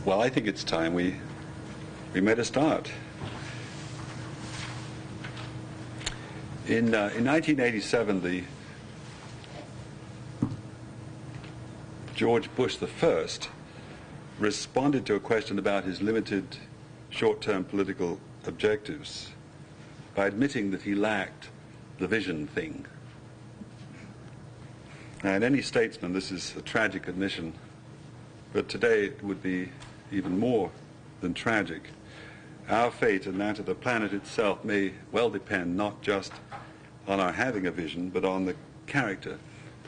Well, I think it's time we made a start. In 1987, George Bush I responded to a question about his limited short-term political objectives by admitting that he lacked the vision thing. Now, in any statesman, this is a tragic admission, but today it would be even more than tragic. Our fate and that of the planet itself may well depend not just on our having a vision, but on the character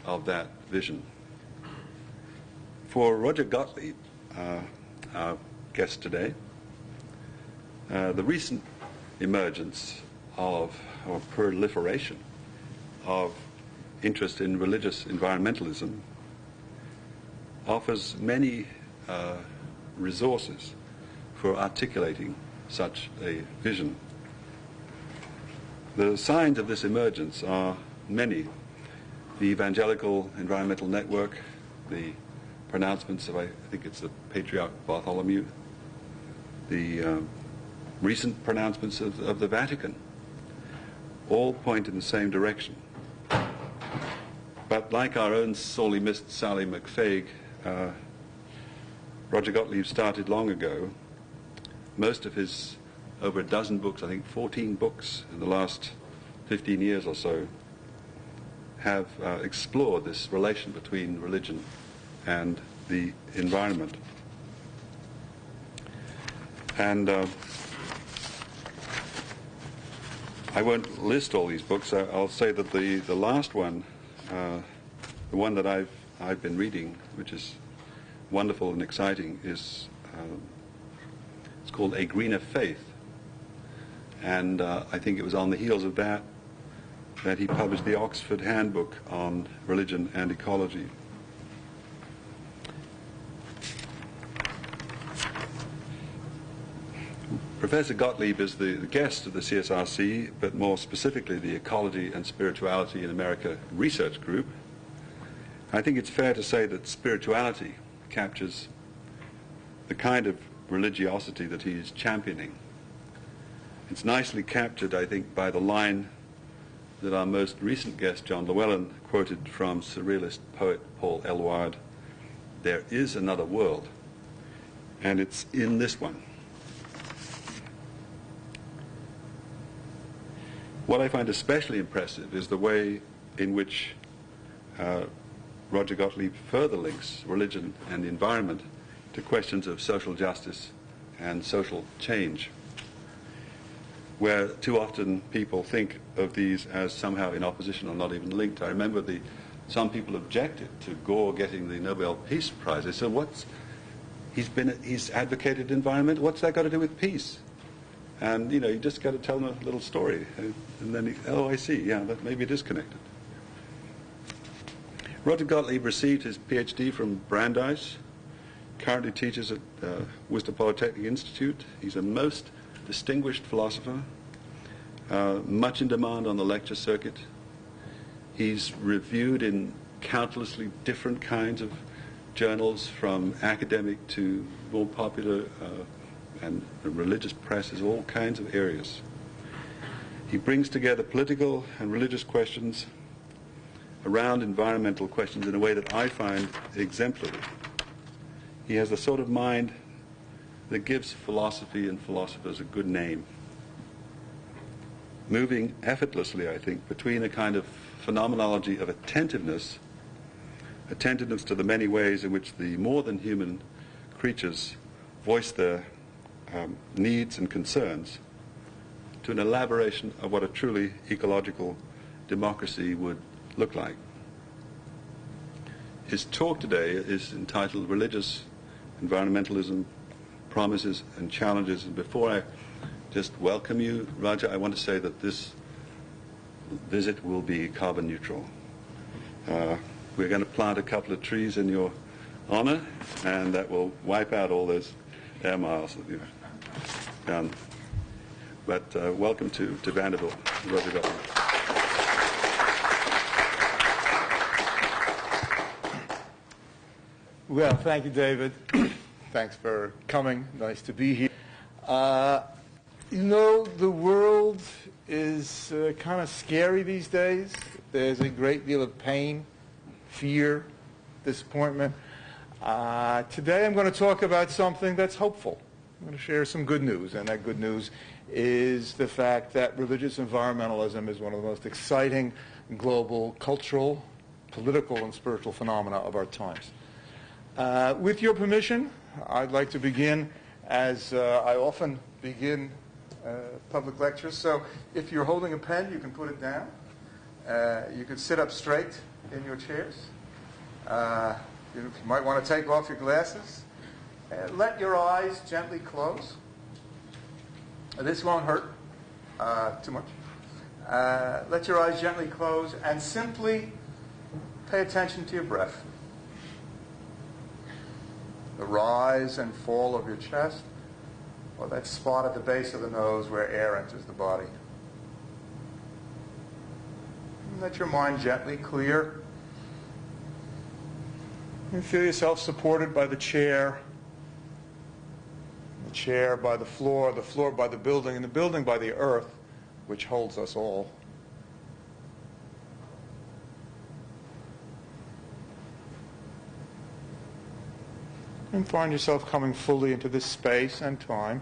of that vision. For Roger Gottlieb, our guest today, the recent emergence of, or proliferation of interest in religious environmentalism offers many resources for articulating such a vision. The signs of this emergence are many. The Evangelical Environmental Network, the pronouncements of, I think it's the Patriarch Bartholomew, the recent pronouncements of the Vatican, all point in the same direction. But like our own sorely missed Sally McFaig, Roger Gottlieb started long ago. Most of his over a dozen books, I think 14 books in the last 15 years or so, have explored this relation between religion and the environment. And I won't list all these books. I'll say that the last one, the one that I've been reading, which is wonderful and exciting, is it's called A Greener Faith. And I think it was on the heels of that he published the Oxford Handbook on Religion and Ecology. Professor Gottlieb is the guest of the CSRC, but more specifically the Ecology and Spirituality in America Research Group. I think it's fair to say that spirituality captures the kind of religiosity that he is championing. It's nicely captured, I think, by the line that our most recent guest, John Llewellyn, quoted from surrealist poet Paul Eluard: "There is another world, and it's in this one." What I find especially impressive is the way in which Roger Gottlieb further links religion and the environment to questions of social justice and social change, where too often people think of these as somehow in opposition or not even linked. I remember some people objected to Gore getting the Nobel Peace Prize. They said, he's advocated environment, what's that got to do with peace? And, you just got to tell them a little story. And then, I see, yeah, maybe it is connected. Roger Gottlieb received his PhD from Brandeis, currently teaches at Worcester Polytechnic Institute. He's a most distinguished philosopher, much in demand on the lecture circuit. He's reviewed in countlessly different kinds of journals, from academic to more popular and religious presses, all kinds of areas. He brings together political and religious questions around environmental questions in a way that I find exemplary. He has the sort of mind that gives philosophy and philosophers a good name, moving effortlessly, I think, between a kind of phenomenology of attentiveness to the many ways in which the more than human creatures voice their needs and concerns, to an elaboration of what a truly ecological democracy would look like. His talk today is entitled Religious Environmentalism, Promises and Challenges. And before I just welcome you, Roger, I want to say that this visit will be carbon neutral. We're going to plant a couple of trees in your honor, and that will wipe out all those air miles that you've done. But welcome to Vanderbilt, Roger Gottlieb. Well, thank you, David. Thanks for coming. Nice to be here. You know, the world is kind of scary these days. There's a great deal of pain, fear, disappointment. Today I'm going to talk about something that's hopeful. I'm going to share some good news, and that good news is the fact that religious environmentalism is one of the most exciting global cultural, political, and spiritual phenomena of our times. With your permission, I'd like to begin as I often begin public lectures. So if you're holding a pen, you can put it down. You can sit up straight in your chairs. You might want to take off your glasses. Let your eyes gently close. This won't hurt too much. Let your eyes gently close and simply pay attention to your breath. The rise and fall of your chest, or that spot at the base of the nose where air enters the body. And let your mind gently clear. You feel yourself supported by the chair by the floor by the building, and the building by the earth, which holds us all. And find yourself coming fully into this space and time.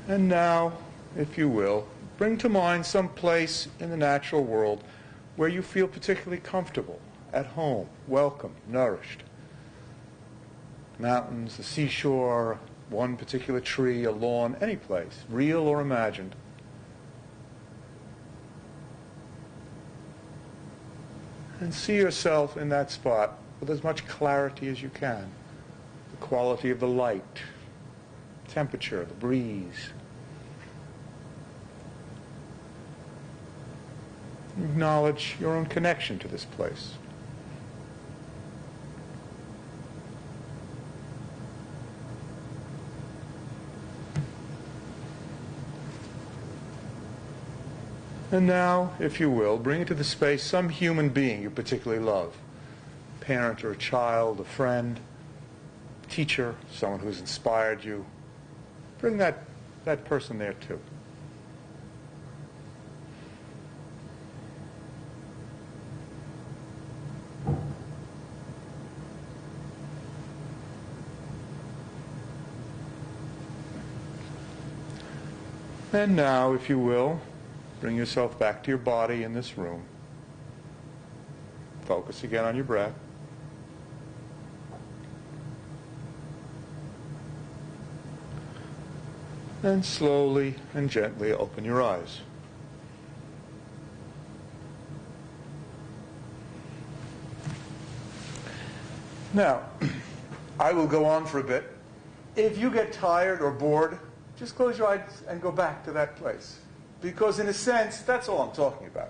And now, if you will, bring to mind some place in the natural world where you feel particularly comfortable, at home, welcome, nourished. Mountains, the seashore, one particular tree, a lawn, any place, real or imagined. And see yourself in that spot with as much clarity as you can. The quality of the light, temperature, the breeze. Acknowledge your own connection to this place. And now, if you will, bring into the space some human being you particularly love. A parent or a child, a friend, teacher, someone who's inspired you. Bring that person there too. And now, if you will, bring yourself back to your body in this room. Focus again on your breath. And slowly and gently open your eyes. Now, I will go on for a bit. If you get tired or bored, just close your eyes and go back to that place. Because in a sense, that's all I'm talking about.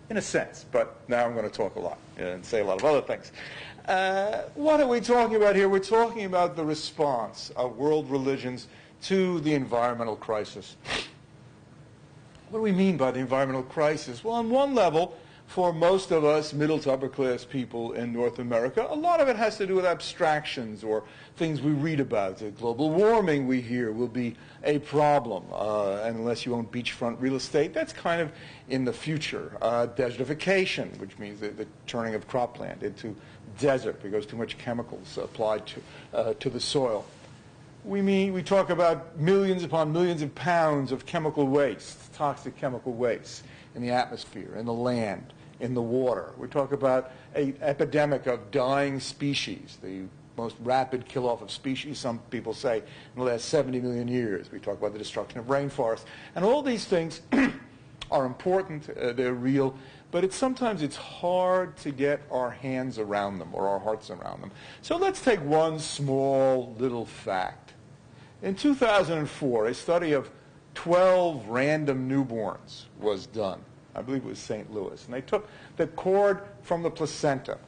In a sense. But now I'm going to talk a lot and say a lot of other things. What are we talking about here? We're talking about the response of world religions to the environmental crisis. What do we mean by the environmental crisis? Well, on one level, for most of us middle to upper class people in North America, a lot of it has to do with abstractions or things we read about. Global warming, we hear, will be a problem. And unless you own beachfront real estate, that's kind of in the future. Desertification, which means the turning of cropland into desert because too much chemicals applied to the soil. We talk about millions upon millions of pounds of chemical waste, toxic chemical waste in the atmosphere, in the land, in the water. We talk about an epidemic of dying species, the most rapid kill-off of species, some people say, in the last 70 million years. We talk about the destruction of rainforests. And all these things are important, they're real, but sometimes it's hard to get our hands around them or our hearts around them. So let's take one small little fact. In 2004, a study of 12 random newborns was done. I believe it was St. Louis. And they took the cord from the placenta.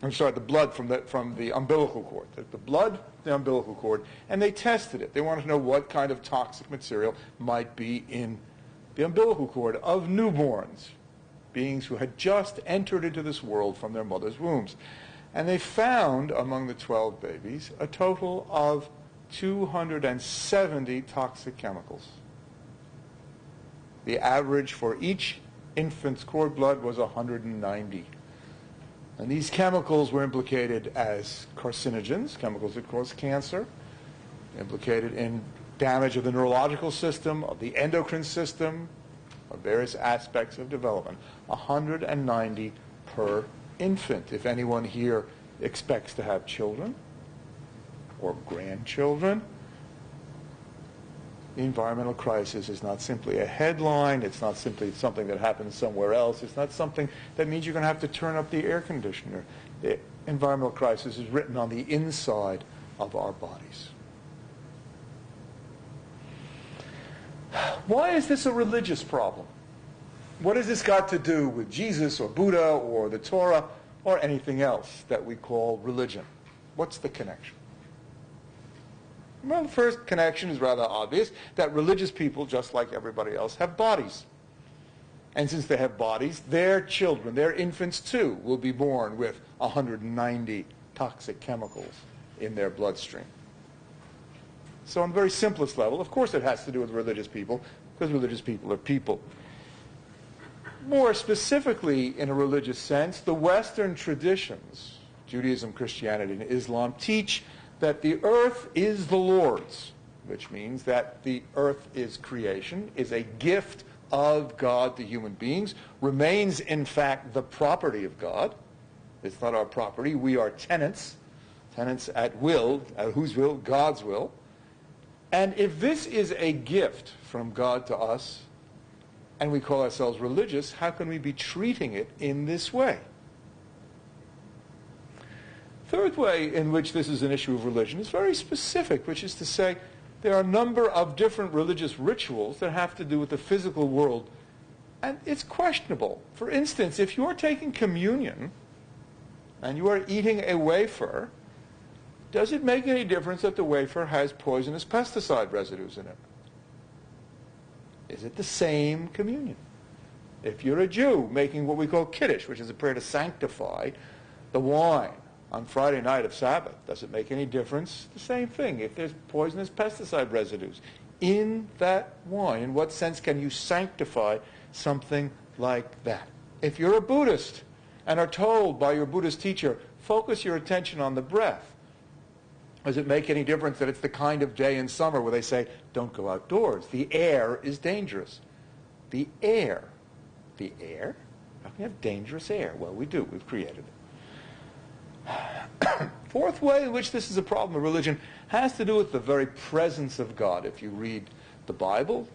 I'm sorry, the blood from the umbilical cord. The blood, the umbilical cord, and they tested it. They wanted to know what kind of toxic material might be in the umbilical cord of newborns. beings who had just entered into this world from their mother's wombs. And they found among the 12 babies a total of 270 toxic chemicals. The average for each infant's cord blood was 190. And these chemicals were implicated as carcinogens, chemicals that cause cancer, implicated in damage of the neurological system, of the endocrine system, of various aspects of development. 190 per infant. If anyone here expects to have children or grandchildren, the environmental crisis is not simply a headline. It's not simply something that happens somewhere else. It's not something that means you're going to have to turn up the air conditioner. The environmental crisis is written on the inside of our bodies. Why is this a religious problem? What has this got to do with Jesus or Buddha or the Torah or anything else that we call religion? What's the connection? Well, the first connection is rather obvious, that religious people, just like everybody else, have bodies. And since they have bodies, their children, their infants too, will be born with 190 toxic chemicals in their bloodstream. So on the very simplest level, of course it has to do with religious people, because religious people are people. More specifically, in a religious sense, the Western traditions, Judaism, Christianity, and Islam, teach that the earth is the Lord's, which means that the earth is creation, is a gift of God to human beings, remains in fact the property of God. It's not our property. We are tenants, tenants at will, at whose will? God's will. And if this is a gift from God to us, and we call ourselves religious, how can we be treating it in this way? Third way in which this is an issue of religion is very specific, which is to say there are a number of different religious rituals that have to do with the physical world, and it's questionable. For instance, if you're taking communion and you are eating a wafer, does it make any difference that the wafer has poisonous pesticide residues in it? Is it the same communion? If you're a Jew making what we call kiddush, which is a prayer to sanctify the wine on Friday night of Sabbath, does it make any difference? The same thing. If there's poisonous pesticide residues in that wine, in what sense can you sanctify something like that? If you're a Buddhist and are told by your Buddhist teacher, focus your attention on the breath, does it make any difference that it's the kind of day in summer where they say, don't go outdoors? The air is dangerous. The air? The air? How can you have dangerous air? Well, we do. We've created it. Fourth way in which this is a problem of religion has to do with the very presence of God. If you read the Bible,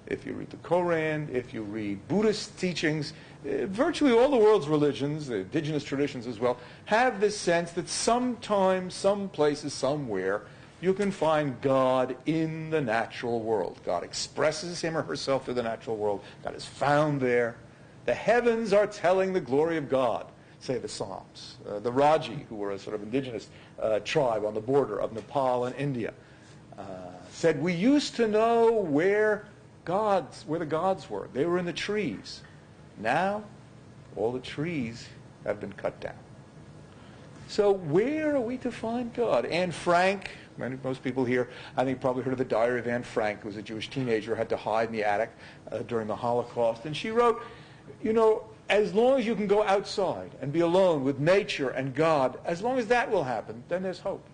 if you read the Koran, if you read Buddhist teachings, virtually all the world's religions, the indigenous traditions as well, have this sense that sometime, some places, somewhere, you can find God in the natural world. God expresses him or herself through the natural world. God is found there. The heavens are telling the glory of God, say the Psalms. The Raji, who were a sort of indigenous tribe on the border of Nepal and India, said, we used to know where the gods were. They were in the trees. Now, all the trees have been cut down. So where are we to find God? Anne Frank, most people here, I think, probably heard of the diary of Anne Frank, who was a Jewish teenager, who had to hide in the attic during the Holocaust. And she wrote, as long as you can go outside and be alone with nature and God, as long as that will happen, then there's hope.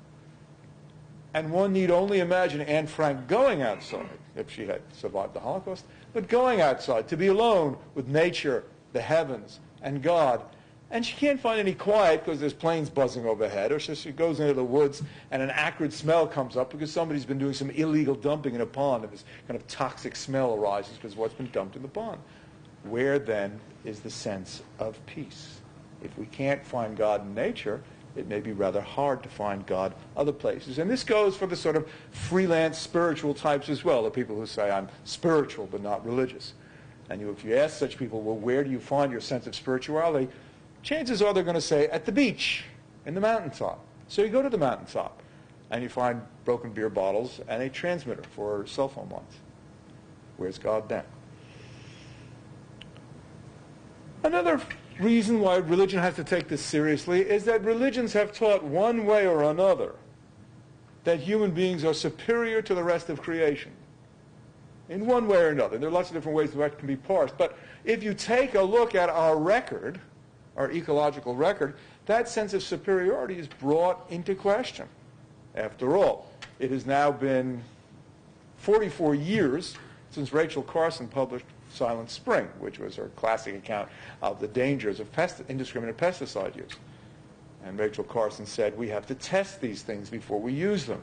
And one need only imagine Anne Frank going outside, if she had survived the Holocaust, but going outside to be alone with nature, the heavens, and God. And she can't find any quiet because there's planes buzzing overhead, or so she goes into the woods and an acrid smell comes up because somebody's been doing some illegal dumping in a pond, and this kind of toxic smell arises because of what's been dumped in the pond. Where then is the sense of peace? If we can't find God in nature, it may be rather hard to find God other places. And this goes for the sort of freelance spiritual types as well, the people who say, I'm spiritual but not religious. And if you ask such people, well, where do you find your sense of spirituality? Chances are they're going to say, at the beach, in the mountaintop. So you go to the mountaintop, and you find broken beer bottles and a transmitter for cell phone lines. Where's God then? Another reason why religion has to take this seriously is that religions have taught one way or another that human beings are superior to the rest of creation. In one way or another. There are lots of different ways that can be parsed. But if you take a look at our record, our ecological record, that sense of superiority is brought into question. After all, it has now been 44 years since Rachel Carson published Silent Spring, which was her classic account of the dangers of indiscriminate pesticide use. And Rachel Carson said, we have to test these things before we use them.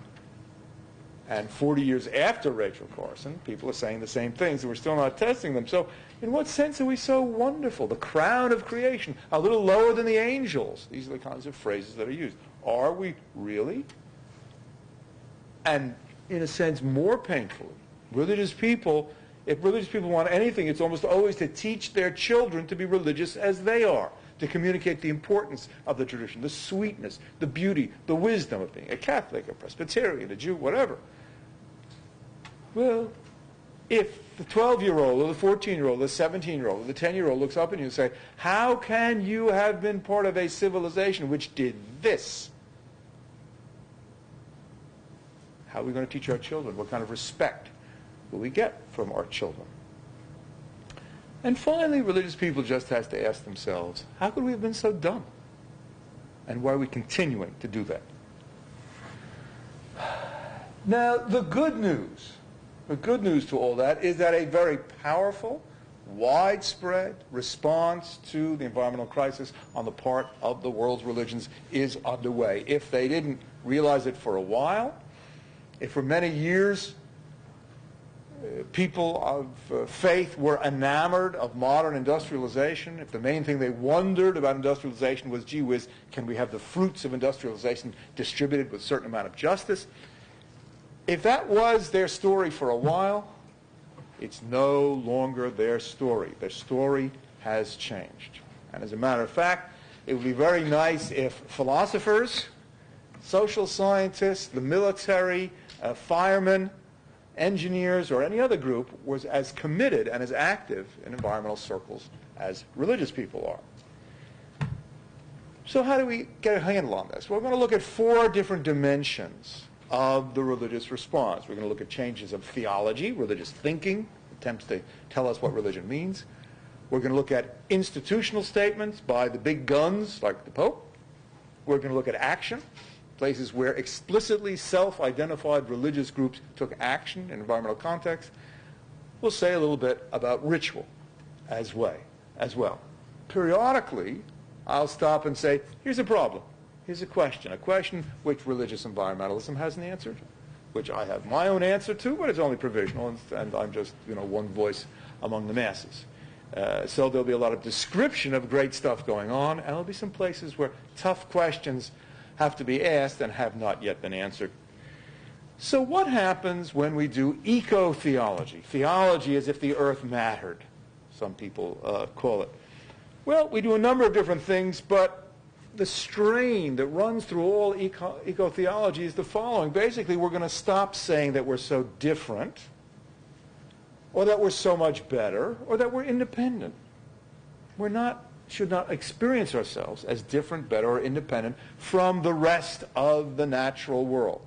And 40 years after Rachel Carson, people are saying the same things, and we're still not testing them. So in what sense are we so wonderful? The crown of creation, a little lower than the angels. These are the kinds of phrases that are used. Are we really? And in a sense, more painfully, religious people, if religious people want anything, it's almost always to teach their children to be religious as they are, to communicate the importance of the tradition, the sweetness, the beauty, the wisdom of being a Catholic, a Presbyterian, a Jew, whatever. Well, if the 12-year-old or the 14-year-old, the 17-year-old, or the 10-year-old looks up at you and say, how can you have been part of a civilization which did this? How are we going to teach our children? What kind of respect will we get from our children? And finally, religious people just have to ask themselves, how could we have been so dumb? And why are we continuing to do that? Now, the good news to all that is that a very powerful, widespread response to the environmental crisis on the part of the world's religions is underway. If they didn't realize it for a while, if for many years people of faith were enamored of modern industrialization, if the main thing they wondered about industrialization was, gee whiz, can we have the fruits of industrialization distributed with a certain amount of justice? If that was their story for a while, it's no longer their story. Their story has changed. And as a matter of fact, it would be very nice if philosophers, social scientists, the military, firemen, engineers, or any other group was as committed and as active in environmental circles as religious people are. So how do we get a handle on this? Well, we're going to look at 4 different dimensions of the religious response. We're going to look at changes of theology, religious thinking, attempts to tell us what religion means. We're going to look at institutional statements by the big guns like the Pope. We're going to look at action, places where explicitly self-identified religious groups took action in environmental context. We'll say a little bit about ritual as well. Periodically, I'll stop and say, here's a problem. Here's a question which religious environmentalism hasn't answered, which I have my own answer to, but it's only provisional, and I'm just one voice among the masses. So there'll be a lot of description of great stuff going on, and there'll be some places where tough questions have to be asked and have not yet been answered. So what happens when we do eco-theology? Theology as if the earth mattered, some people call it. Well, we do a number of different things, but the strain that runs through all eco-theology is the following. Basically, we're going to stop saying that we're so different, or that we're so much better, or that we're independent. Should not experience ourselves as different, better, or independent from the rest of the natural world.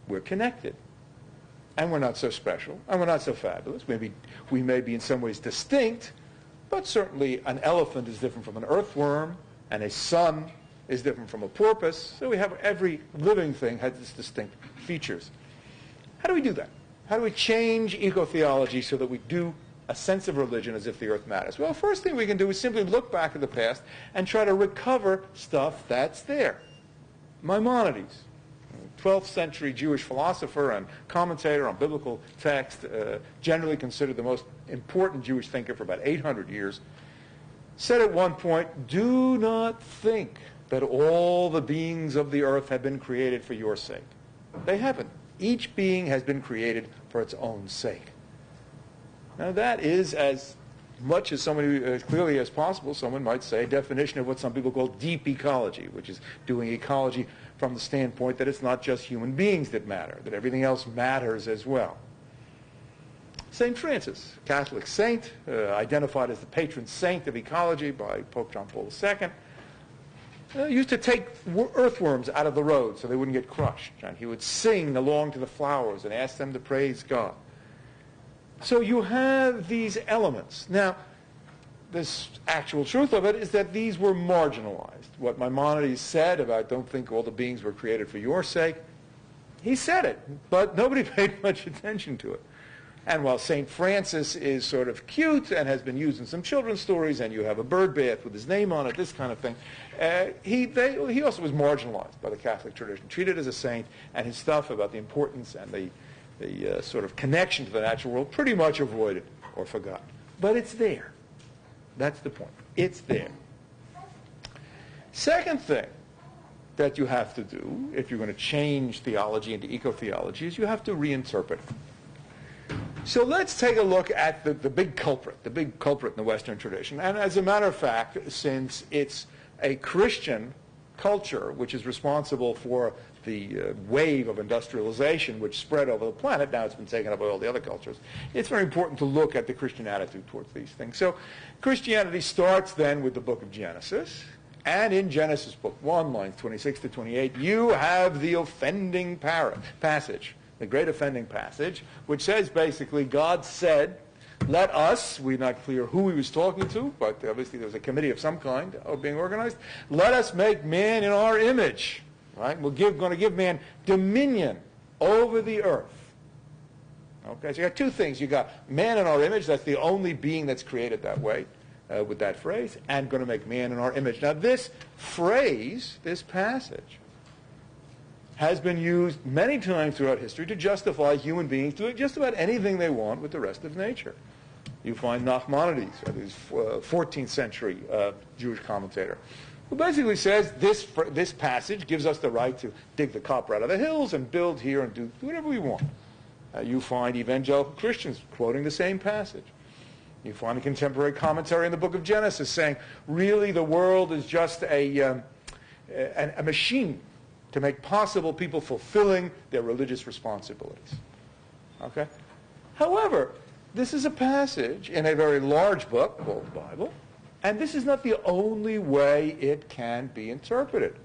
We're connected. And we're not so special, and we're not so fabulous. We may be in some ways distinct, but certainly an elephant is different from an earthworm, and a sun is different from a porpoise. So we have every living thing has its distinct features. How do we do that? How do we change eco-theology so that we do a sense of religion as if the earth matters? Well, first thing we can do is simply look back at the past and try to recover stuff that's there. Maimonides, 12th century Jewish philosopher and commentator on biblical text, generally considered the most important Jewish thinker for about 800 years, said at one point, do not think that all the beings of the earth have been created for your sake. They haven't. Each being has been created for its own sake. Now that is as much as as clearly as possible, someone might say, a definition of what some people call deep ecology, which is doing ecology from the standpoint that it's not just human beings that matter, that everything else matters as well. St. Francis, Catholic saint, identified as the patron saint of ecology by Pope John Paul II, used to take earthworms out of the road so they wouldn't get crushed. And he would sing along to the flowers and ask them to praise God. So you have these elements. Now, this actual truth of it is that these were marginalized. What Maimonides said about don't think all the beings were created for your sake, he said it, but nobody paid much attention to it. And while St. Francis is sort of cute and has been used in some children's stories, and you have a bird bath with his name on it, this kind of thing, he also was marginalized by the Catholic tradition, treated as a saint, and his stuff about the importance and the sort of connection to the natural world pretty much avoided or forgotten. But it's there. That's the point. It's there. Second thing that you have to do if you're going to change theology into eco-theology is you have to reinterpret it. So let's take a look at the big culprit in the Western tradition. And as a matter of fact, since it's a Christian culture which is responsible for the wave of industrialization which spread over the planet, now it's been taken up by all the other cultures, it's very important to look at the Christian attitude towards these things. So Christianity starts then with the book of Genesis. And in Genesis book 1, lines 26 to 28, you have the offending passage, the great offending passage, which says basically God said, let us, we're not clear who he was talking to, but obviously there was a committee of some kind being organized, let us make man in our image. Right? We're going to give man dominion over the earth. Okay, so you got two things. You got man in our image, that's the only being that's created that way. With that phrase, and going to make man in our image. Now this phrase, this passage, has been used many times throughout history to justify human beings doing just about anything they want with the rest of nature. You find Nachmanides, this 14th century Jewish commentator, who basically says this passage gives us the right to dig the copper out of the hills and build here and do whatever we want. You find evangelical Christians quoting the same passage. You find a contemporary commentary in the book of Genesis saying, really, the world is just a machine to make possible people fulfilling their religious responsibilities. Okay? However, this is a passage in a very large book called the Bible, and this is not the only way it can be interpreted.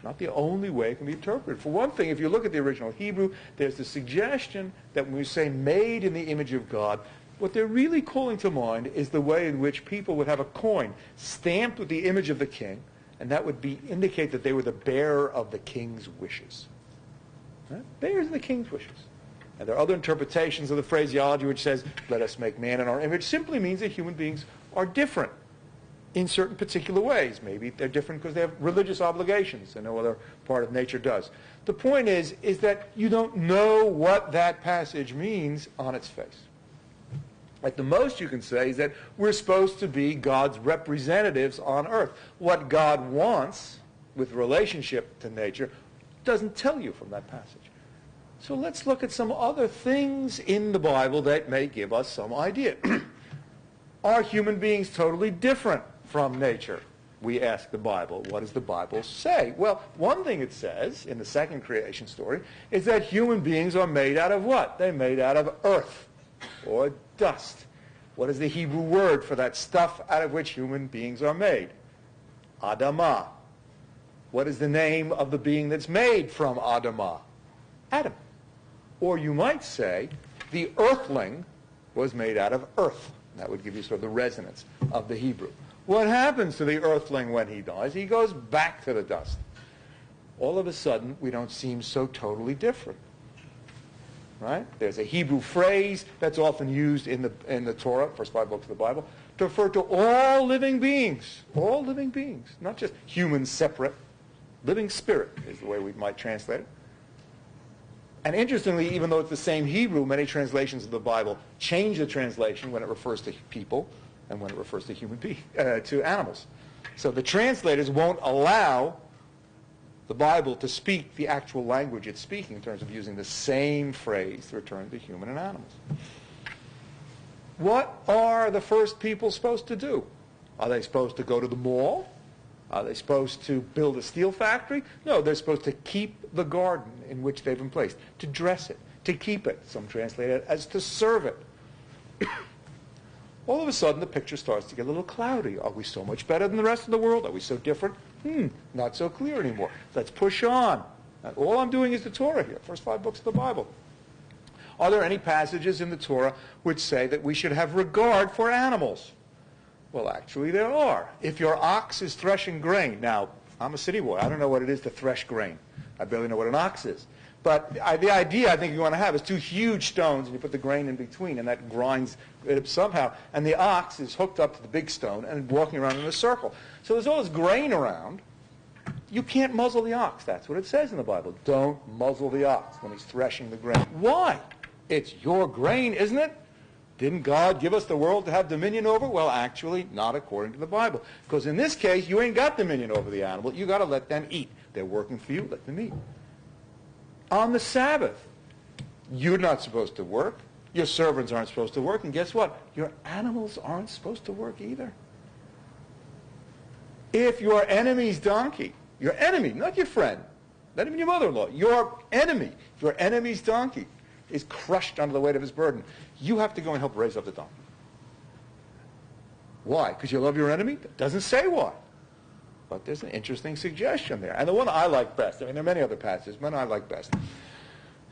Not the only way it can be interpreted. For one thing, if you look at the original Hebrew, there's the suggestion that when we say made in the image of God, what they're really calling to mind is the way in which people would have a coin stamped with the image of the king, and that would indicate that they were the bearer of the king's wishes. Right? Bearers of the king's wishes. And there are other interpretations of the phraseology which says, let us make man in our image, simply means that human beings are different in certain particular ways. Maybe they're different because they have religious obligations and no other part of nature does. The point is that you don't know what that passage means on its face. At the most you can say is that we're supposed to be God's representatives on earth. What God wants with relationship to nature doesn't tell you from that passage. So let's look at some other things in the Bible that may give us some idea. Are human beings totally different from nature? We ask the Bible. What does the Bible say? Well, one thing it says in the second creation story is that human beings are made out of what? They're made out of earth or dust. What is the Hebrew word for that stuff out of which human beings are made? Adamah. What is the name of the being that's made from Adamah? Adam. Or you might say the earthling was made out of earth. That would give you sort of the resonance of the Hebrew. What happens to the earthling when he dies? He goes back to the dust. All of a sudden, we don't seem so totally different. Right? There's a Hebrew phrase that's often used in the Torah, first 5 books of the Bible, to refer to all living beings, not just humans separate. Living spirit is the way we might translate it. And interestingly, even though it's the same Hebrew, many translations of the Bible change the translation when it refers to people and when it refers to human beings, to animals. So the translators won't allow the Bible to speak the actual language it's speaking in terms of using the same phrase to return to human and animals. What are the first people supposed to do? Are they supposed to go to the mall? Are they supposed to build a steel factory? No, they're supposed to keep the garden in which they've been placed, to dress it, to keep it. Some translate it as to serve it. all of a sudden the picture starts to get a little cloudy. Are we so much better than the rest of the world? Are we so different? Not so clear anymore. Let's push on. All I'm doing is the Torah here, first 5 books of the Bible. Are there any passages in the Torah which say that we should have regard for animals? Well, actually there are. If your ox is threshing grain, now, I'm a city boy. I don't know what it is to thresh grain. I barely know what an ox is. But the idea I think you want to have is 2 huge stones, and you put the grain in between, and that grinds it up somehow. And the ox is hooked up to the big stone and walking around in a circle. So there's all this grain around. You can't muzzle the ox. That's what it says in the Bible. Don't muzzle the ox when he's threshing the grain. Why? It's your grain, isn't it? Didn't God give us the world to have dominion over? Well, actually, not according to the Bible. Because in this case, you ain't got dominion over the animal. You got to let them eat. They're working for you. Let them eat. On the Sabbath, you're not supposed to work. Your servants aren't supposed to work. And guess what? Your animals aren't supposed to work either. If your enemy's donkey, your enemy, not your friend, not even your mother-in-law, your enemy, if your enemy's donkey is crushed under the weight of his burden, you have to go and help raise up the donkey. Why? Because you love your enemy? It doesn't say why. But there's an interesting suggestion there. And the one I like best, I mean, there are many other passages, but I like best.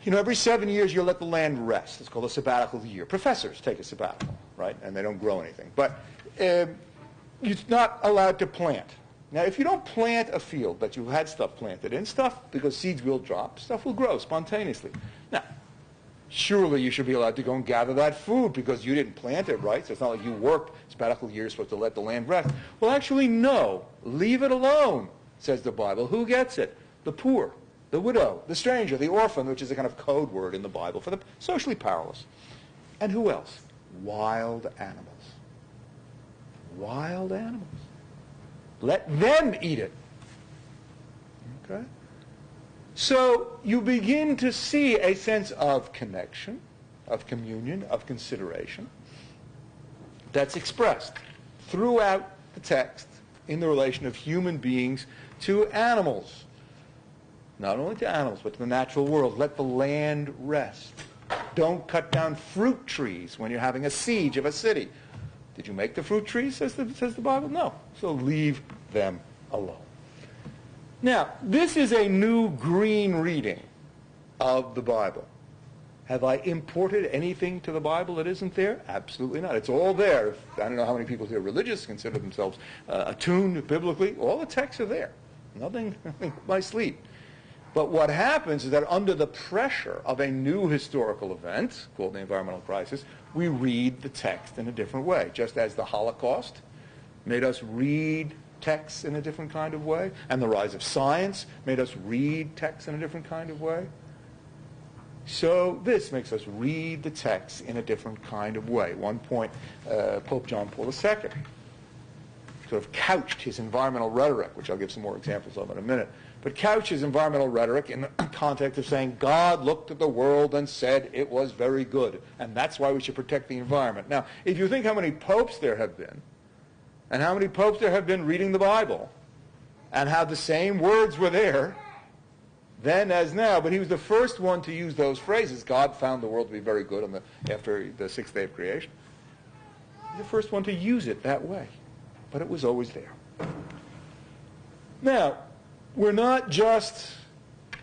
You know, every 7 years you let the land rest. It's called a sabbatical year. Professors take a sabbatical, right? And they don't grow anything. But you're not allowed to plant. Now, if you don't plant a field, but you've had stuff planted in, because seeds will drop, stuff will grow spontaneously. Now, surely you should be allowed to go and gather that food because you didn't plant it, right? So it's not like you worked sabbatical year, you're supposed to let the land rest. Well, actually, no. Leave it alone, says the Bible. Who gets it? The poor, the widow, the stranger, the orphan, which is a kind of code word in the Bible for the socially powerless. And who else? Wild animals. Wild animals. Let them eat it. Okay? So you begin to see a sense of connection, of communion, of consideration that's expressed throughout the text in the relation of human beings to animals. Not only to animals, but to the natural world. Let the land rest. Don't cut down fruit trees when you're having a siege of a city. Did you make the fruit trees, says the Bible? No. So leave them alone. Now, this is a new green reading of the Bible. Have I imported anything to the Bible that isn't there? Absolutely not. It's all there. I don't know how many people here are religious, consider themselves attuned biblically. All the texts are there. Nothing up my sleeve. But what happens is that under the pressure of a new historical event, called the environmental crisis, we read the text in a different way. Just as the Holocaust made us read texts in a different kind of way, and the rise of science made us read texts in a different kind of way. So this makes us read the text in a different kind of way. At one point, Pope John Paul II sort of couched his environmental rhetoric, which I'll give some more examples of in a minute, but couched his environmental rhetoric in the context of saying God looked at the world and said it was very good, and that's why we should protect the environment. Now, if you think how many popes there have been, and how many popes there have been reading the Bible, and how the same words were there then as now, but he was the first one to use those phrases. God found the world to be very good after the sixth day of creation. He's the first one to use it that way, but it was always there. Now, we're not just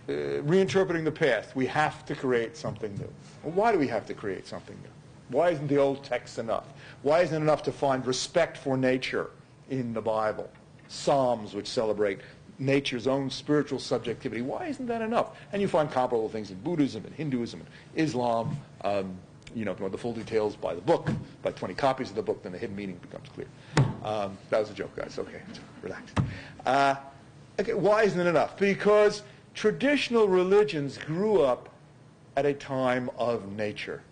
reinterpreting the past. We have to create something new. Well, why do we have to create something new? Why isn't the old text enough? Why isn't it enough to find respect for nature in the Bible? Psalms which celebrate nature's own spiritual subjectivity. Why isn't that enough? And you find comparable things in Buddhism and Hinduism and Islam. You know, if you want the full details, buy the book. Buy 20 copies of the book, then the hidden meaning becomes clear. That was a joke, guys. Okay, relax. Okay, why isn't it enough? Because traditional religions grew up at a time of nature.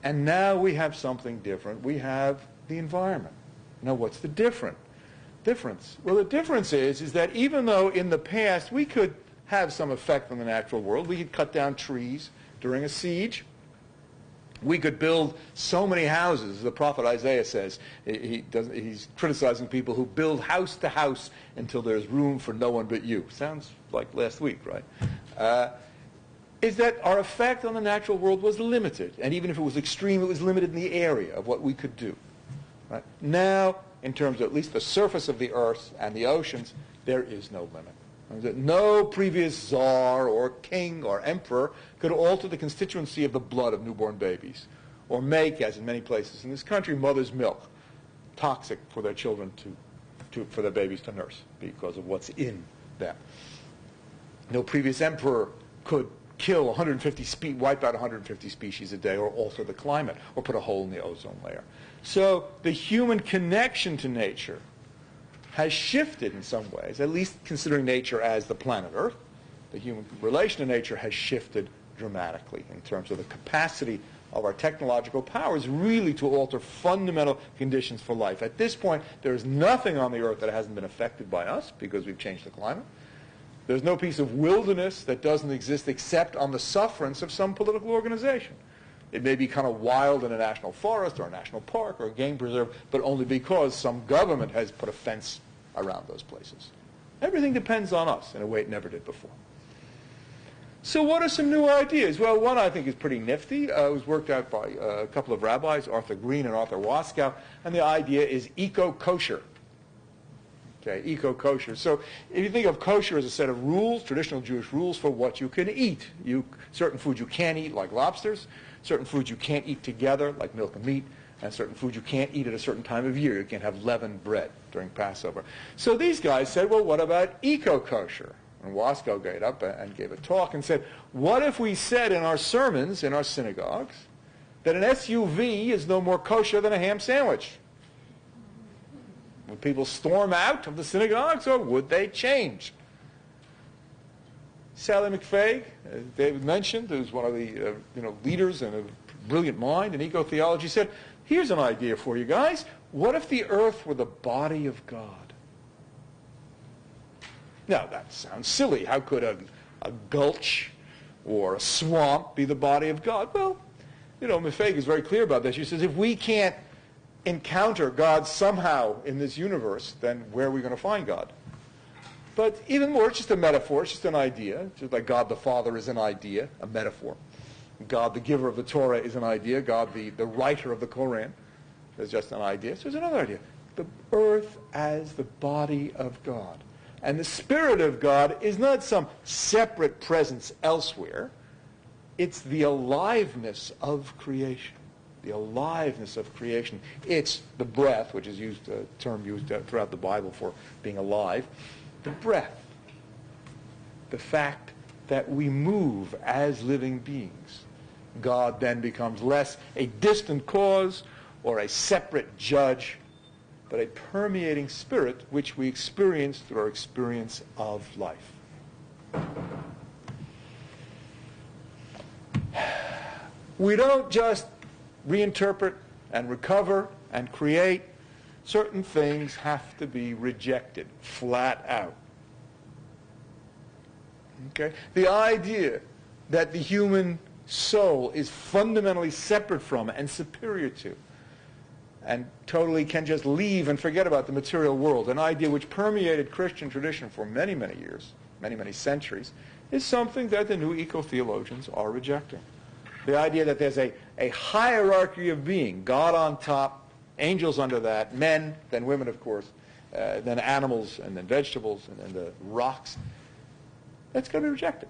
And now we have something different. We have the environment. Now, what's the difference? Well, the difference is that even though in the past we could have some effect on the natural world, we could cut down trees during a siege. We could build so many houses. The prophet Isaiah says he's criticizing people who build house to house until there's room for no one but you. Sounds like last week, right? is that our effect on the natural world was limited. And even if it was extreme, it was limited in the area of what we could do. Right? Now, in terms of at least the surface of the earth and the oceans, there is no limit. No previous czar or king or emperor could alter the constituency of the blood of newborn babies, or make, as in many places in this country, mother's milk toxic for their children for their babies to nurse because of what's in them. No previous emperor could kill wipe out 150 species a day, or alter the climate, or put a hole in the ozone layer. So the human connection to nature has shifted in some ways, at least considering nature as the planet Earth. The human relation to nature has shifted dramatically in terms of the capacity of our technological powers really to alter fundamental conditions for life. At this point, there is nothing on the Earth that hasn't been affected by us because we've changed the climate. There's no piece of wilderness that doesn't exist except on the sufferance of some political organization. It may be kind of wild in a national forest or a national park or a game preserve, but only because some government has put a fence around those places. Everything depends on us in a way it never did before. So what are some new ideas? Well, one I think is pretty nifty. It was worked out by a couple of rabbis, Arthur Green and Arthur Waskow, and the idea is eco-kosher. Okay, eco-kosher. So if you think of kosher as a set of rules, traditional Jewish rules for what you can eat. Certain foods you can eat, like lobsters. Certain foods you can't eat together, like milk and meat. And certain foods you can't eat at a certain time of year. You can't have leavened bread during Passover. So these guys said, well, what about eco-kosher? And Waskow got up and gave a talk and said, what if we said in our sermons, in our synagogues, that an SUV is no more kosher than a ham sandwich? Would people storm out of the synagogues, or would they change? Sally McFaig, as David mentioned, who's one of the leaders and a brilliant mind in eco-theology, said, here's an idea for you guys. What if the earth were the body of God? Now, that sounds silly. How could a gulch or a swamp be the body of God? Well, McFaig is very clear about this. She says, if we can't encounter God somehow in this universe, then where are we going to find God? But even more, it's just a metaphor. It's just an idea. Just like God the Father is an idea, a metaphor. God the giver of the Torah is an idea. God the writer of the Koran is just an idea. So there's another idea. The earth as the body of God. And the Spirit of God is not some separate presence elsewhere. It's the aliveness of creation. The aliveness of creation. It's the breath, which is a term used throughout the Bible for being alive. The breath. The fact that we move as living beings. God then becomes less a distant cause or a separate judge, but a permeating spirit which we experience through our experience of life. We don't just reinterpret and recover and create. Certain things have to be rejected flat out. Okay? The idea that the human soul is fundamentally separate from and superior to, and totally can just leave and forget about the material world, an idea which permeated Christian tradition for many, many years, many, many centuries, is something that the new eco-theologians are rejecting. The idea that there's a hierarchy of being, God on top, angels under that, men, then women, of course, then animals, and then vegetables, and then the rocks, that's going to be rejected.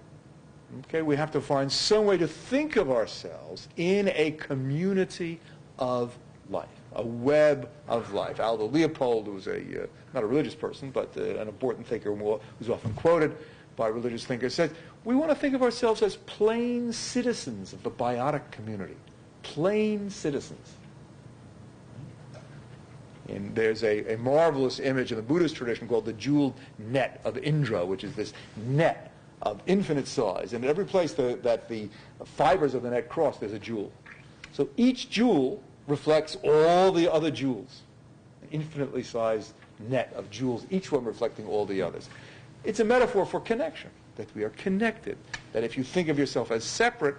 Okay, we have to find some way to think of ourselves in a community of life, a web of life. Aldo Leopold, who was not a religious person, but an important thinker who's often quoted by religious thinkers, says, we want to think of ourselves as plain citizens of the biotic community. Plain citizens. And there's a marvelous image in the Buddhist tradition called the jeweled net of Indra, which is this net of infinite size. And at every place that the fibers of the net cross, there's a jewel. So each jewel reflects all the other jewels. An infinitely sized net of jewels, each one reflecting all the others. It's a metaphor for connection, that we are connected. That if you think of yourself as separate,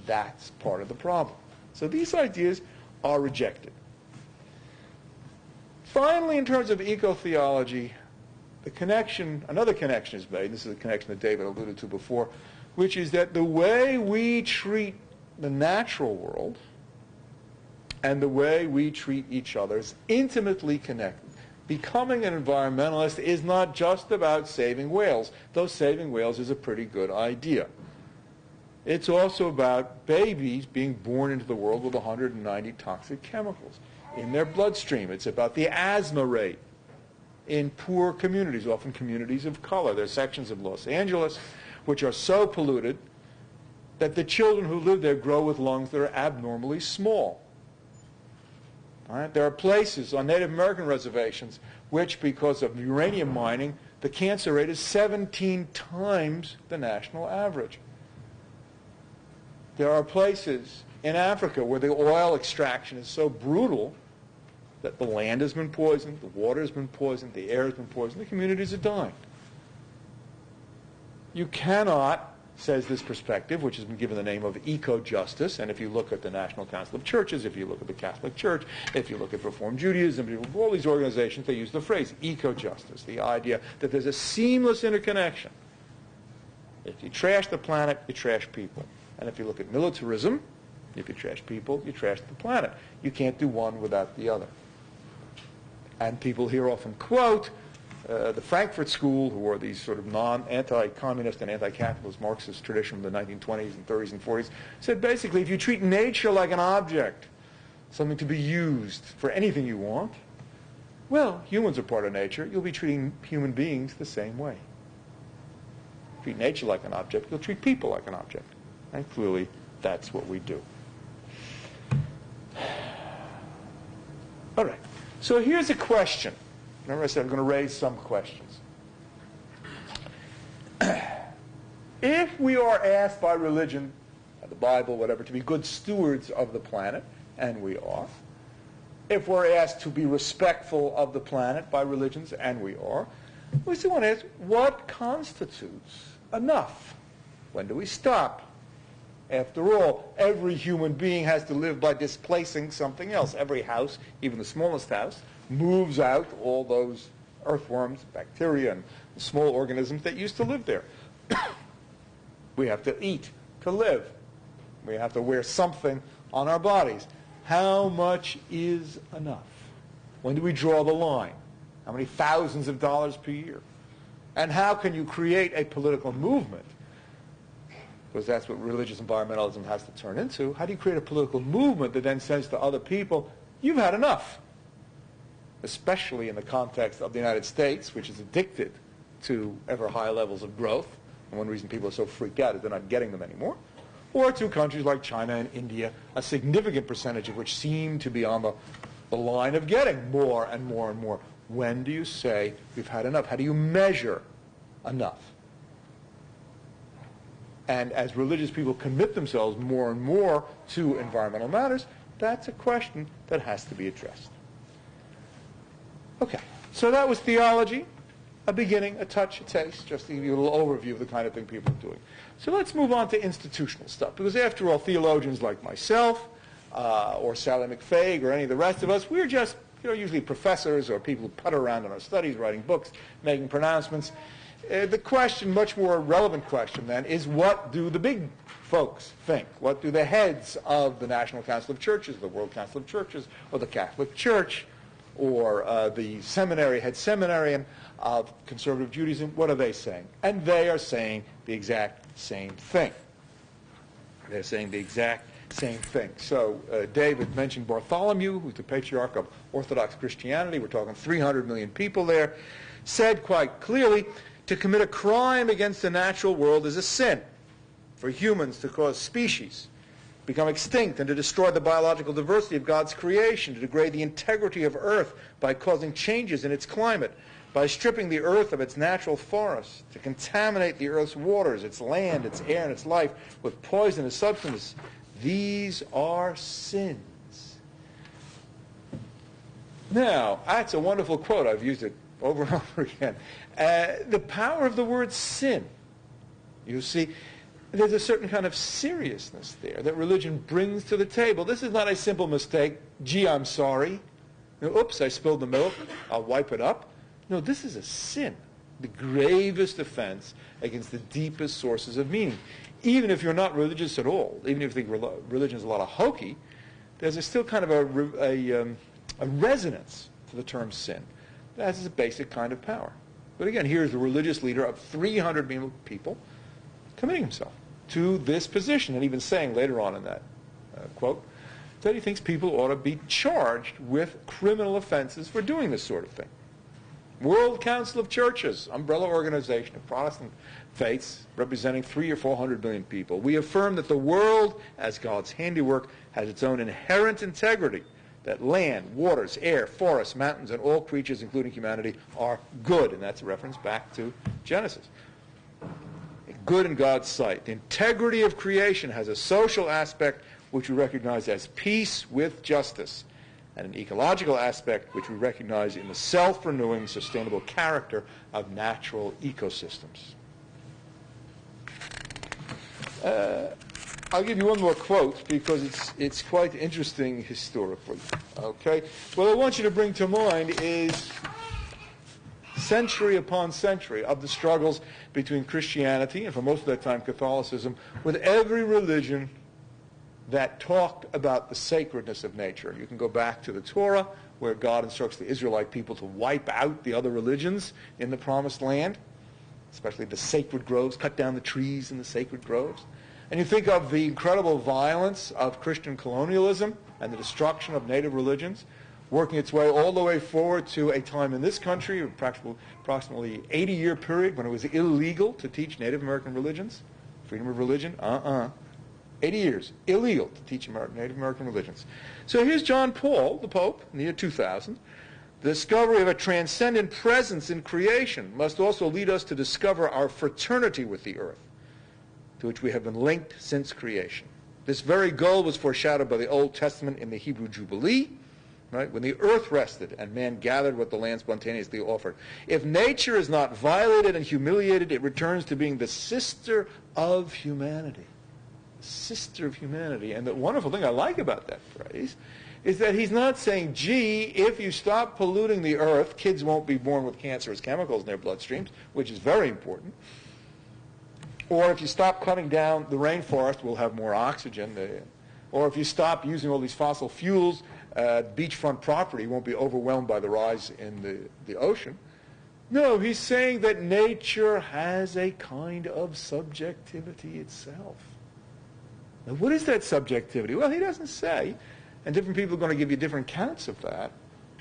that's part of the problem. So these ideas are rejected. Finally, in terms of eco-theology, the connection, another connection is made, this is a connection that David alluded to before, which is that the way we treat the natural world and the way we treat each other is intimately connected. Becoming an environmentalist is not just about saving whales, though saving whales is a pretty good idea. It's also about babies being born into the world with 190 toxic chemicals in their bloodstream. It's about the asthma rate in poor communities, often communities of color. There are sections of Los Angeles which are so polluted that the children who live there grow with lungs that are abnormally small. All right? There are places on Native American reservations which, because of uranium mining, the cancer rate is 17 times the national average. There are places in Africa where the oil extraction is so brutal that the land has been poisoned, the water has been poisoned, the air has been poisoned, the communities are dying. You cannot, says this perspective, which has been given the name of eco-justice, and if you look at the National Council of Churches, if you look at the Catholic Church, if you look at Reform Judaism, if you look at all these organizations, they use the phrase eco-justice, the idea that there's a seamless interconnection. If you trash the planet, you trash people. And if you look at militarism, if you trash people, you trash the planet. You can't do one without the other. And people here often quote the Frankfurt School, who are these sort of anti-communist and anti-capitalist Marxist tradition from the 1920s and 30s and 40s, said basically if you treat nature like an object, something to be used for anything you want, well, humans are part of nature. You'll be treating human beings the same way. Treat nature like an object, you'll treat people like an object. And clearly, that's what we do. All right. So here's a question. Remember I said I'm going to raise some questions. If we are asked by religion, the Bible, whatever, to be good stewards of the planet, and we are, if we're asked to be respectful of the planet by religions, and we are, we still want to ask, what constitutes enough? When do we stop? After all, every human being has to live by displacing something else. Every house, even the smallest house, moves out all those earthworms, bacteria, and small organisms that used to live there. We have to eat to live. We have to wear something on our bodies. How much is enough? When do we draw the line? How many thousands of dollars per year? And how can you create a political movement? Because that's what religious environmentalism has to turn into. How do you create a political movement that then says to other people, you've had enough? Especially in the context of the United States, which is addicted to ever higher levels of growth. And one reason people are so freaked out is they're not getting them anymore. Or to countries like China and India, a significant percentage of which seem to be on the line of getting more and more and more. When do you say we've had enough? How do you measure enough? And as religious people commit themselves more and more to environmental matters, that's a question that has to be addressed. Okay, so that was theology, a beginning, a touch, a taste, just to give you a little overview of the kind of thing people are doing. So let's move on to institutional stuff, because after all, theologians like myself, or Sally McFaig, or any of the rest of us, we're just usually professors or people who putter around in our studies, writing books, making pronouncements. The question, much more relevant question then, is what do the big folks think? What do the heads of the National Council of Churches, the World Council of Churches, or the Catholic Church, or the head seminarian of conservative Judaism, what are they saying? And they are saying the exact same thing. They're saying the exact same thing. So David mentioned Bartholomew, who's the patriarch of Orthodox Christianity. We're talking 300 million people there. Said quite clearly, to commit a crime against the natural world is a sin. For humans to cause species become extinct and to destroy the biological diversity of God's creation, to degrade the integrity of Earth by causing changes in its climate, by stripping the Earth of its natural forests, to contaminate the Earth's waters, its land, its air, and its life with poisonous substances. These are sins. Now, that's a wonderful quote. I've used it over and over again. The power of the word sin. You see, there's a certain kind of seriousness there that religion brings to the table. This is not a simple mistake. Gee, I'm sorry. Oops, I spilled the milk. I'll wipe it up. No, this is a sin. The gravest offense against the deepest sources of meaning. Even if you're not religious at all, even if you think religion is a lot of hokey, there's still kind of a resonance to the term sin. That is a basic kind of power. But again, here's the religious leader of 300 people committing himself to this position, and even saying later on in that quote that he thinks people ought to be charged with criminal offenses for doing this sort of thing. World Council of Churches, umbrella organization of Protestant faiths representing 300 or 400 million people. We affirm that the world, as God's handiwork, has its own inherent integrity, that land, waters, air, forests, mountains, and all creatures, including humanity, are good. And that's a reference back to Genesis. Good in God's sight. The integrity of creation has a social aspect which we recognize as peace with justice, and an ecological aspect which we recognize in the self-renewing, sustainable character of natural ecosystems. I'll give you one more quote because it's quite interesting historically. Okay? What I want you to bring to mind is century upon century of the struggles between Christianity and for most of that time Catholicism with every religion that talked about the sacredness of nature. You can go back to the Torah, where God instructs the Israelite people to wipe out the other religions in the Promised Land, especially the sacred groves, cut down the trees in the sacred groves. And you think of the incredible violence of Christian colonialism and the destruction of native religions, working its way all the way forward to a time in this country, approximately 80-year period, when it was illegal to teach Native American religions. Freedom of religion? 80 years, illegal to teach Native American religions. So here's John Paul, the Pope, in the year 2000. The discovery of a transcendent presence in creation must also lead us to discover our fraternity with the earth, to which we have been linked since creation. This very goal was foreshadowed by the Old Testament in the Hebrew Jubilee, right, when the earth rested and man gathered what the land spontaneously offered. If nature is not violated and humiliated, it returns to being the sister of humanity. Sister of humanity. And the wonderful thing I like about that phrase is that he's not saying, gee, if you stop polluting the earth, kids won't be born with cancerous chemicals in their bloodstreams, which is very important. Or if you stop cutting down the rainforest, we'll have more oxygen. Or if you stop using all these fossil fuels, beachfront property won't be overwhelmed by the rise in the ocean. No, he's saying that nature has a kind of subjectivity itself. Now, what is that subjectivity? Well, he doesn't say, and different people are going to give you different counts of that,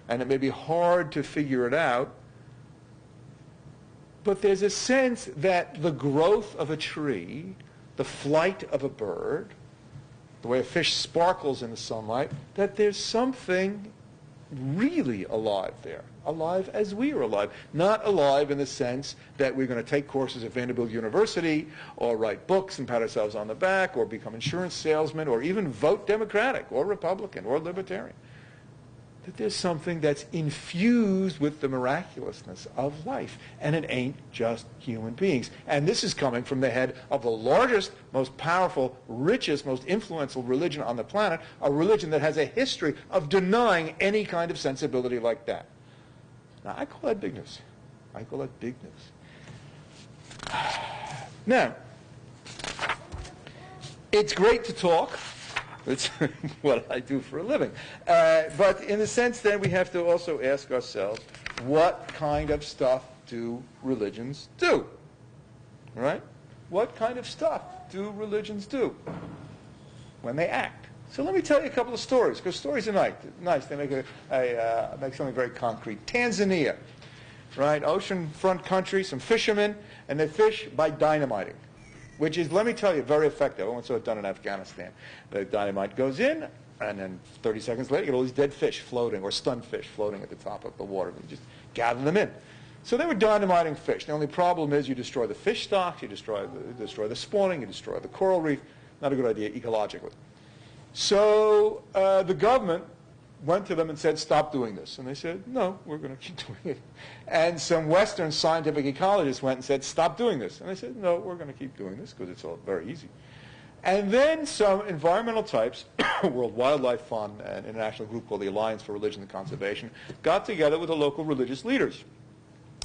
and it may be hard to figure it out, but there's a sense that the growth of a tree, the flight of a bird, the way a fish sparkles in the sunlight, that there's something really alive there, alive as we are alive. Not alive in the sense that we're going to take courses at Vanderbilt University or write books and pat ourselves on the back or become insurance salesmen or even vote Democratic or Republican or Libertarian. That there's something that's infused with the miraculousness of life, and it ain't just human beings. And this is coming from the head of the largest, most powerful, richest, most influential religion on the planet, a religion that has a history of denying any kind of sensibility like that. Now, I call that big news. I call that big news. Now, it's great to talk. It's what I do for a living. But in the sense then we have to also ask ourselves, what kind of stuff do religions do? Right? What kind of stuff do religions do when they act? So let me tell you a couple of stories, because stories are nice. They make make something very concrete. Tanzania, right? Oceanfront country, some fishermen, and they fish by dynamiting, which is, let me tell you, very effective. I once saw it done in Afghanistan. The dynamite goes in, and then 30 seconds later, you get all these dead fish floating, or stunned fish floating at the top of the water. You just gather them in. So they were dynamiting fish. The only problem is you destroy the fish stocks, you destroy the spawning, you destroy the coral reef. Not a good idea ecologically. So the government went to them and said, stop doing this. And they said, no, we're going to keep doing it. And some Western scientific ecologists went and said, stop doing this. And they said, no, we're going to keep doing this because it's all very easy. And then some environmental types, World Wildlife Fund, an international group called the Alliance for Religion and Conservation, got together with the local religious leaders.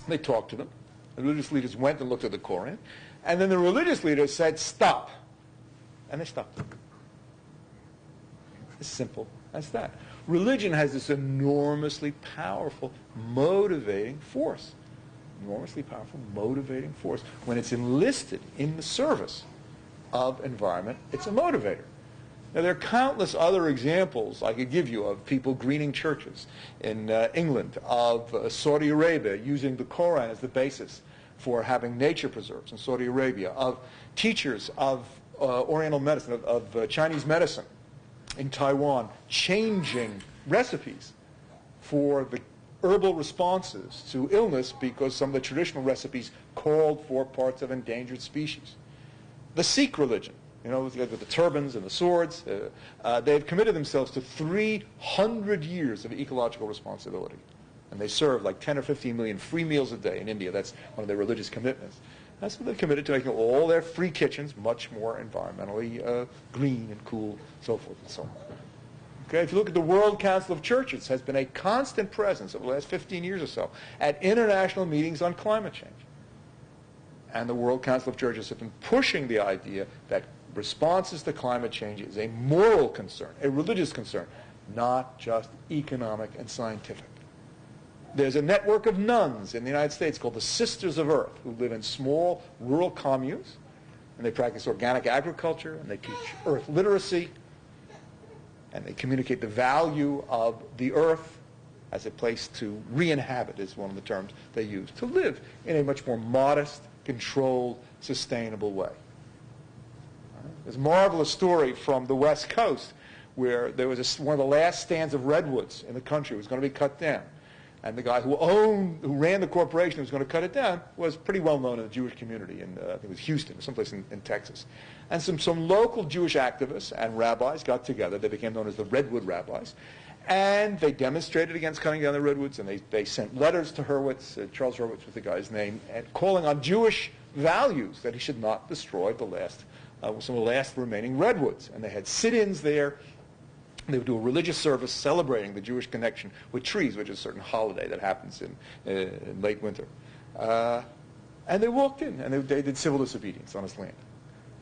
They talked to them, The religious leaders went and looked at the Koran, and then the religious leaders said, stop. And they stopped. As simple as that. Religion has this enormously powerful motivating force. Enormously powerful motivating force. When it's enlisted in the service of environment, it's a motivator. Now, there are countless other examples I could give you of people greening churches in England, of Saudi Arabia using the Koran as the basis for having nature preserves in Saudi Arabia, of teachers of Oriental medicine, of Chinese medicine in Taiwan, changing recipes for the herbal responses to illness because some of the traditional recipes called for parts of endangered species. The Sikh religion, you know, with the turbans and the swords, they've committed themselves to 300 years of ecological responsibility. And they serve like 10 or 15 million free meals a day in India. That's one of their religious commitments. That's what they're committed to, making all their free kitchens much more environmentally green and cool, so forth and so on. Okay, if you look at the World Council of Churches, has been a constant presence over the last 15 years or so at international meetings on climate change. And the World Council of Churches have been pushing the idea that responses to climate change is a moral concern, a religious concern, not just economic and scientific. There's a network of nuns in the United States called the Sisters of Earth who live in small rural communes, and they practice organic agriculture, and they teach earth literacy, and they communicate the value of the earth as a place to re-inhabit, is one of the terms they use, to live in a much more modest, controlled, sustainable way. There's a marvelous story from the West Coast where there was one of the last stands of redwoods in the country was going to be cut down. And the guy who ran the corporation who was going to cut it down was pretty well known in the Jewish community in, I think it was Houston, someplace in Texas. And some local Jewish activists and rabbis got together. They became known as the Redwood Rabbis. And they demonstrated against cutting down the redwoods, and they sent letters to Hurwitz, Charles Hurwitz was the guy's name, and calling on Jewish values that he should not destroy some of the last remaining redwoods. And they had sit-ins there. They would do a religious service celebrating the Jewish connection with trees, which is a certain holiday that happens in late winter. And they walked in, and they did civil disobedience on his land.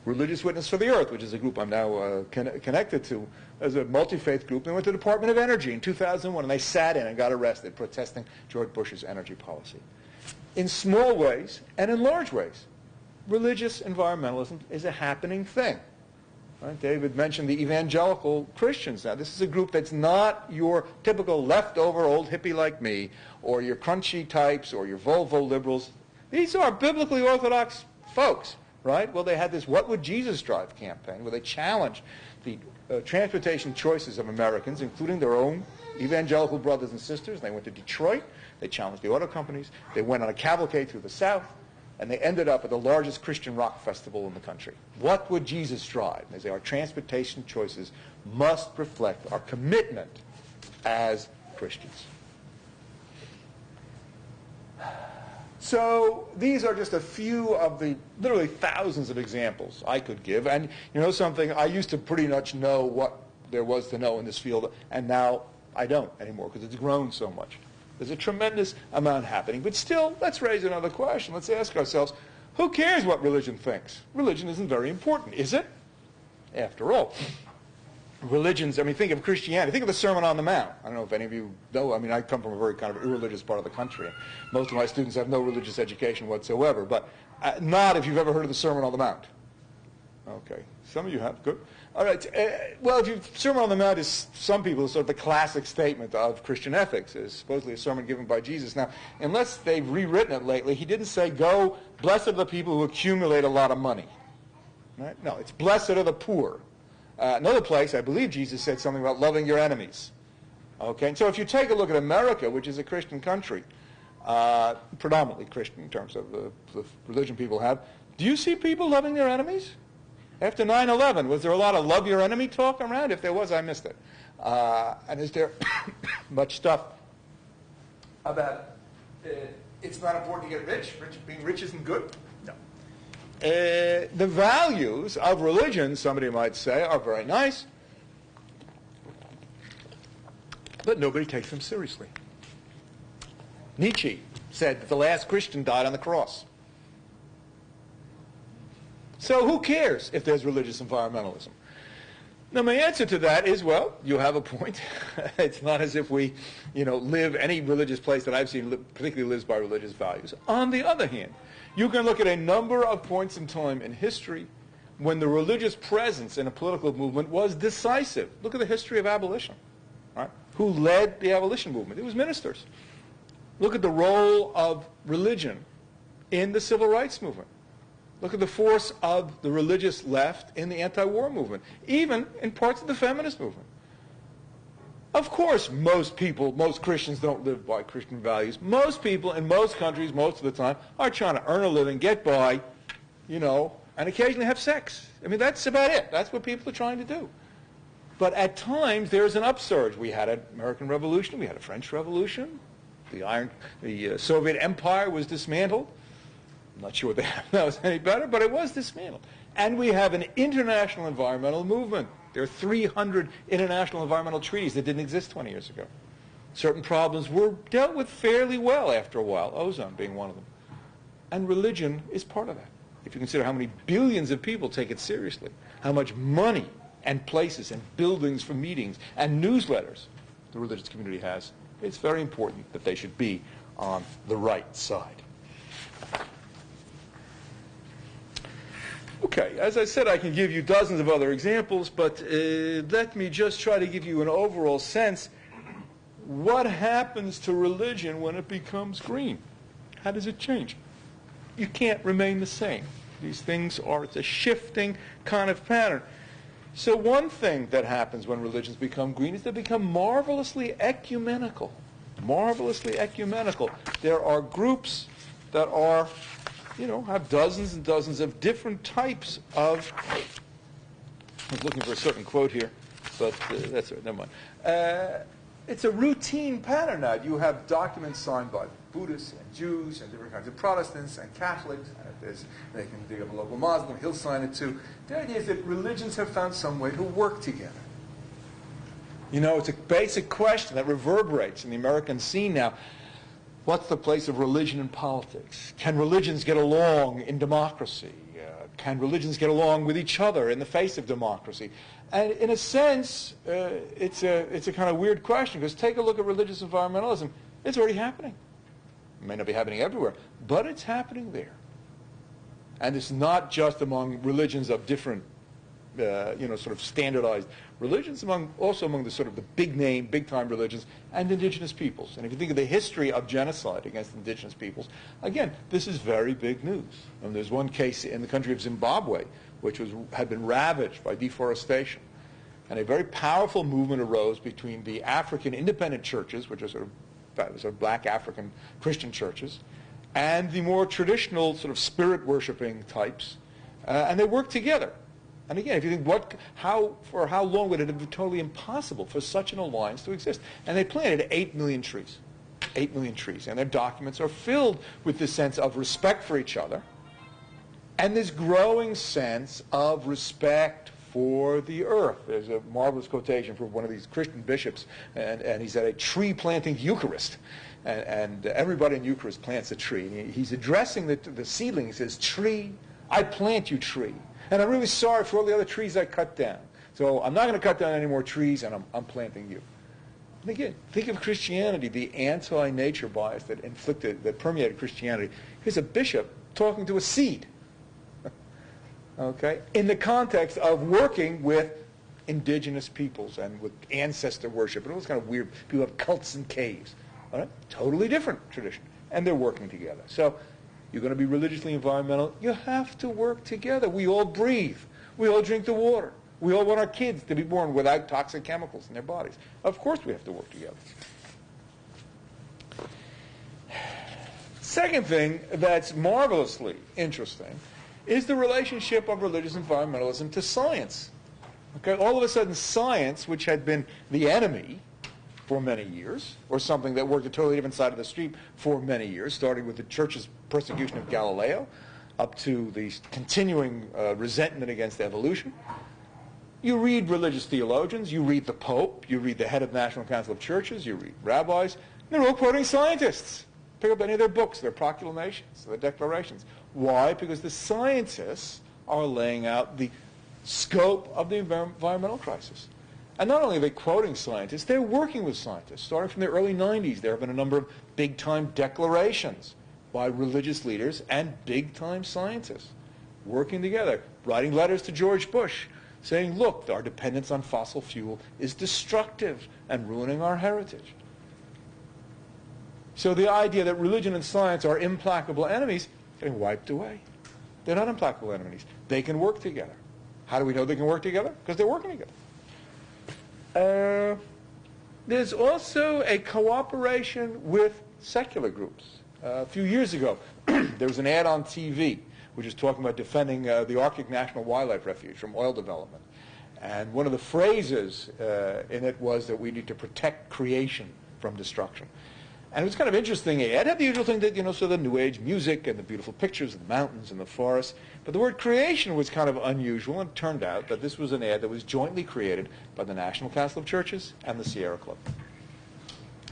Religious Witness for the Earth, which is a group I'm now connected to, as a multi-faith group. They went to the Department of Energy in 2001, and they sat in and got arrested protesting George Bush's energy policy. In small ways and in large ways, religious environmentalism is a happening thing. Right? David mentioned the evangelical Christians. Now, this is a group that's not your typical leftover old hippie like me, or your crunchy types, or your Volvo liberals. These are biblically orthodox folks, right? Well, they had this What Would Jesus Drive campaign where they challenged the transportation choices of Americans, including their own evangelical brothers and sisters. They went to Detroit. They challenged the auto companies. They went on a cavalcade through the South. And they ended up at the largest Christian rock festival in the country. What would Jesus drive? They say our transportation choices must reflect our commitment as Christians. So these are just a few of the literally thousands of examples I could give. And you know something? I used to pretty much know what there was to know in this field, and now I don't anymore because it's grown so much. There's a tremendous amount happening. But still, let's raise another question. Let's ask ourselves, who cares what religion thinks? Religion isn't very important, is it? After all, religions, I mean, think of Christianity. Think of the Sermon on the Mount. I don't know if any of you know. I mean, I come from a very kind of irreligious part of the country. Most of my students have no religious education whatsoever. But not if you've ever heard of the Sermon on the Mount. Okay. Some of you have. Good. All right. Well, Sermon on the Mount is, some people, sort of the classic statement of Christian ethics. It's supposedly a sermon given by Jesus. Now, unless they've rewritten it lately, he didn't say, go, blessed are the people who accumulate a lot of money. Right? No, it's blessed are the poor. Another place, I believe Jesus said something about loving your enemies. Okay. And so if you take a look at America, which is a Christian country, predominantly Christian in terms of the religion people have, do you see people loving their enemies? After 9/11, was there a lot of love your enemy talk around? If there was, I missed it. And is there much stuff about it's not important to get rich? Being rich isn't good? No. The values of religion, somebody might say, are very nice, but nobody takes them seriously. Nietzsche said that the last Christian died on the cross. So who cares if there's religious environmentalism? Now, my answer to that is, well, you have a point. It's not as if we, live, any religious place that I've seen particularly lives by religious values. On the other hand, you can look at a number of points in time in history when the religious presence in a political movement was decisive. Look at the history of abolition. Right? Who led the abolition movement? It was ministers. Look at the role of religion in the civil rights movement. Look at the force of the religious left in the anti-war movement, even in parts of the feminist movement. Of course, most Christians don't live by Christian values. Most people in most countries, most of the time, are trying to earn a living, get by, and occasionally have sex. I mean, that's about it. That's what people are trying to do. But at times, there's an upsurge. We had an American Revolution. We had a French Revolution. The Soviet Empire was dismantled. I'm not sure what they have now is any better, but it was dismantled. And we have an international environmental movement. There are 300 international environmental treaties that didn't exist 20 years ago. Certain problems were dealt with fairly well after a while, ozone being one of them. And religion is part of that. If you consider how many billions of people take it seriously, how much money and places and buildings for meetings and newsletters the religious community has, it's very important that they should be on the right side. Okay, as I said, I can give you dozens of other examples, but let me just try to give you an overall sense. What happens to religion when it becomes green? How does it change? You can't remain the same. These things it's a shifting kind of pattern. So one thing that happens when religions become green is they become marvelously ecumenical. Marvelously ecumenical. There are groups that are have dozens and dozens of different types of... I was looking for a certain quote here, but that's right, never mind. It's a routine pattern now. You have documents signed by Buddhists and Jews and different kinds of Protestants and Catholics. And they can dig up a local Muslim, he'll sign it too. The idea is that religions have found some way to work together. It's a basic question that reverberates in the American scene now. What's the place of religion in politics? Can religions get along in democracy? Can religions get along with each other in the face of democracy? And in a sense, it's a kind of weird question, because take a look at religious environmentalism. It's already happening. It may not be happening everywhere, but it's happening there. And it's not just among religions of different, sort of standardized religions, also among the sort of the big-name, big-time religions and indigenous peoples. And if you think of the history of genocide against indigenous peoples, again, this is very big news. And there's one case in the country of Zimbabwe, which had been ravaged by deforestation. And a very powerful movement arose between the African independent churches, which are sort of black African Christian churches, and the more traditional sort of spirit-worshipping types. And they worked together. And again, if you think, for how long would it have been totally impossible for such an alliance to exist? And they planted 8 million trees. 8 million trees. And their documents are filled with this sense of respect for each other and this growing sense of respect for the earth. There's a marvelous quotation from one of these Christian bishops, and he's at a tree-planting Eucharist. And everybody in Eucharist plants a tree. And he's addressing the seedling. He says, "Tree, I plant you, tree. And I'm really sorry for all the other trees I cut down. So I'm not going to cut down any more trees, and I'm planting you." And again, think of Christianity, the anti-nature bias that permeated Christianity. Here's a bishop talking to a seed, okay, in the context of working with indigenous peoples and with ancestor worship. And all this kind of weird, people have cults and caves. All right? Totally different tradition. And they're working together. So you're going to be religiously environmental, you have to work together. We all breathe. We all drink the water. We all want our kids to be born without toxic chemicals in their bodies. Of course we have to work together. Second thing that's marvelously interesting is the relationship of religious environmentalism to science. Okay, all of a sudden science, which had been the enemy for many years, or something that worked a totally different side of the street for many years, starting with the church's persecution of Galileo, up to the continuing resentment against evolution. You read religious theologians, you read the Pope, you read the head of the National Council of Churches, you read rabbis, they're all quoting scientists. pick up any of their books, their proclamations, their declarations. Why? Because the scientists are laying out the scope of the environmental crisis. And not only are they quoting scientists, they're working with scientists. Starting from the early 90s, there have been a number of big-time declarations by religious leaders and big-time scientists working together, writing letters to George Bush, saying, look, our dependence on fossil fuel is destructive and ruining our heritage. So the idea that religion and science are implacable enemies is getting wiped away. They're not implacable enemies. They can work together. How do we know they can work together? Because they're working together. There's also a cooperation with secular groups. A few years ago, there was an ad on TV which was talking about defending the Arctic National Wildlife Refuge from oil development. And one of the phrases in it was that we need to protect creation from destruction. And it was kind of interesting. It had the usual thing that, so the New Age music and the beautiful pictures of the mountains and the forests. But the word creation was kind of unusual, and it turned out that this was an ad that was jointly created by the National Council of Churches and the Sierra Club.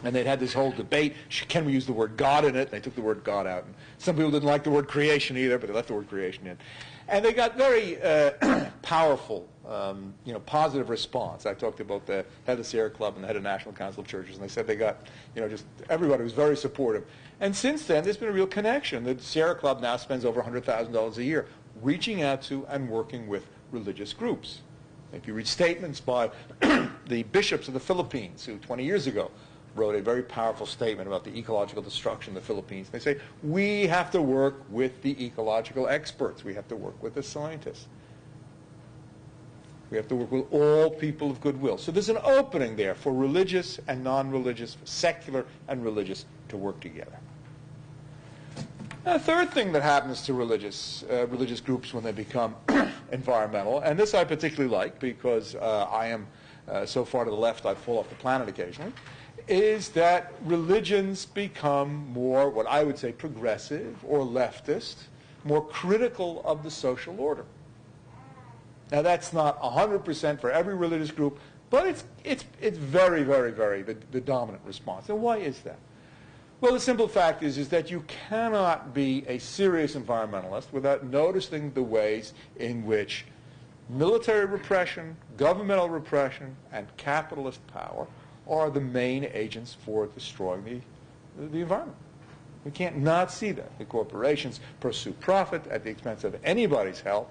And they'd had this whole debate, can we use the word God in it? They took the word God out. And some people didn't like the word creation either, but they left the word creation in. And they got very powerful, positive response. I talked to both the head of the Sierra Club and the head of the National Council of Churches, and they said they got, just everybody was very supportive. And since then, there's been a real connection. The Sierra Club now spends over $100,000 a year reaching out to and working with religious groups. If you read statements by the bishops of the Philippines, who 20 years ago wrote a very powerful statement about the ecological destruction of the Philippines. They say, we have to work with the ecological experts. We have to work with the scientists. We have to work with all people of goodwill. So there's an opening there for religious and non-religious, for secular and religious to work together. Now, the third thing that happens to religious groups when they become environmental, and this I particularly like because I am so far to the left I fall off the planet occasionally, is that religions become more, what I would say, progressive or leftist, more critical of the social order. Now, that's not 100% for every religious group, but it's very, very, very the dominant response. And why is that? Well, the simple fact is that you cannot be a serious environmentalist without noticing the ways in which military repression, governmental repression, and capitalist power are the main agents for destroying the environment. We can't not see that. The corporations pursue profit at the expense of anybody's health,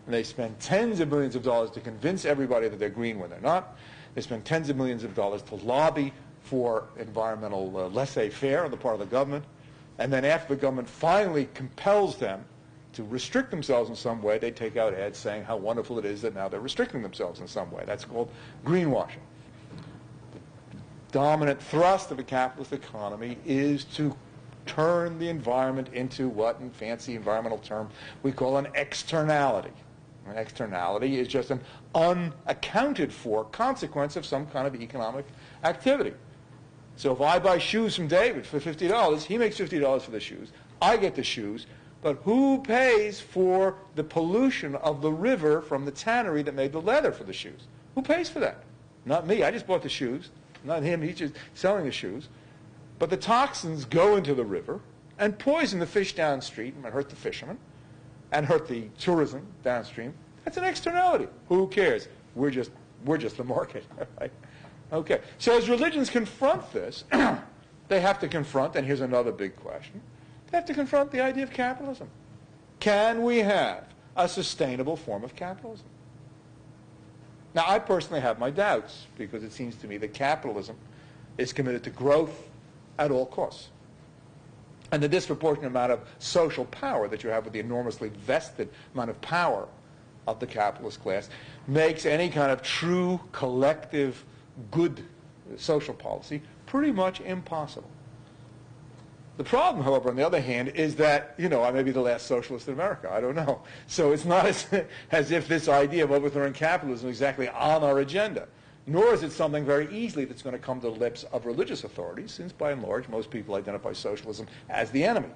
and they spend tens of millions of dollars to convince everybody that they're green when they're not. They spend tens of millions of dollars to lobby for environmental laissez-faire on the part of the government, and then after the government finally compels them to restrict themselves in some way, they take out ads saying how wonderful it is that now they're restricting themselves in some way. That's called greenwashing. Dominant thrust of a capitalist economy is to turn the environment into what, in fancy environmental term, we call an externality. An externality is just an unaccounted for consequence of some kind of economic activity. So if I buy shoes from David for $50, he makes $50 for the shoes. I get the shoes, but who pays for the pollution of the river from the tannery that made the leather for the shoes? Who pays for that? Not me. I just bought the shoes. Not him, he's just selling the shoes. But the toxins go into the river and poison the fish downstream and hurt the fishermen and hurt the tourism downstream. That's an externality. Who cares? We're just the market. Right? Okay. So as religions confront this, they have to confront, and here's another big question, they have to confront the idea of capitalism. Can we have a sustainable form of capitalism? Now, I personally have my doubts because it seems to me that capitalism is committed to growth at all costs. And the disproportionate amount of social power that you have with the enormously vested amount of power of the capitalist class makes any kind of true collective good social policy pretty much impossible. The problem, however, on the other hand, is that, I may be the last socialist in America. I don't know. So it's not as if this idea of overthrowing capitalism is exactly on our agenda, nor is it something very easily that's going to come to the lips of religious authorities, since by and large most people identify socialism as the enemy.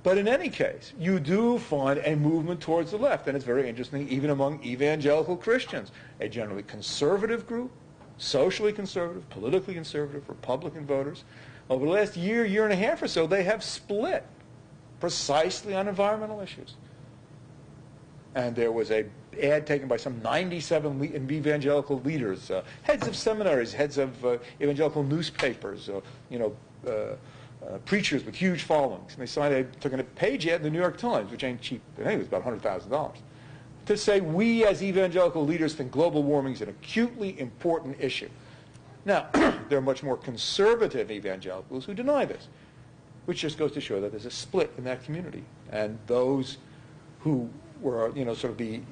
But in any case, you do find a movement towards the left, and it's very interesting even among evangelical Christians, a generally conservative group, socially conservative, politically conservative, Republican voters, over the last year, year and a half or so, they have split precisely on environmental issues. And there was a ad taken by some 97 evangelical leaders, heads of seminaries, heads of evangelical newspapers, preachers with huge followings. And they took a page ad in the New York Times, which ain't cheap. I think it was about $100,000, to say, we as evangelical leaders think global warming is an acutely important issue. Now, there are much more conservative evangelicals who deny this, which just goes to show that there's a split in that community. And those who were, sort of the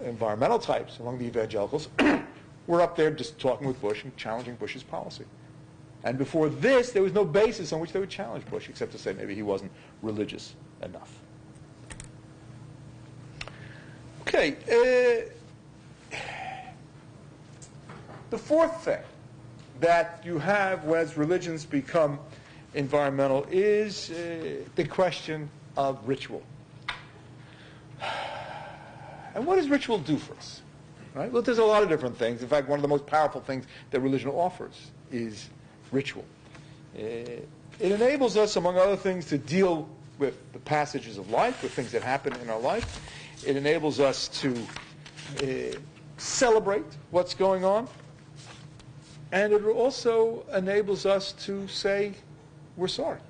environmental types among the evangelicals were up there just talking with Bush and challenging Bush's policy. And before this, there was no basis on which they would challenge Bush, except to say maybe he wasn't religious enough. Okay. The fourth thing that you have as religions become environmental is the question of ritual. And what does ritual do for us? Right? Well, there's a lot of different things. In fact, one of the most powerful things that religion offers is ritual. It enables us, among other things, to deal with the passages of life, with things that happen in our life. It enables us to celebrate what's going on. And it also enables us to say, we're sorry.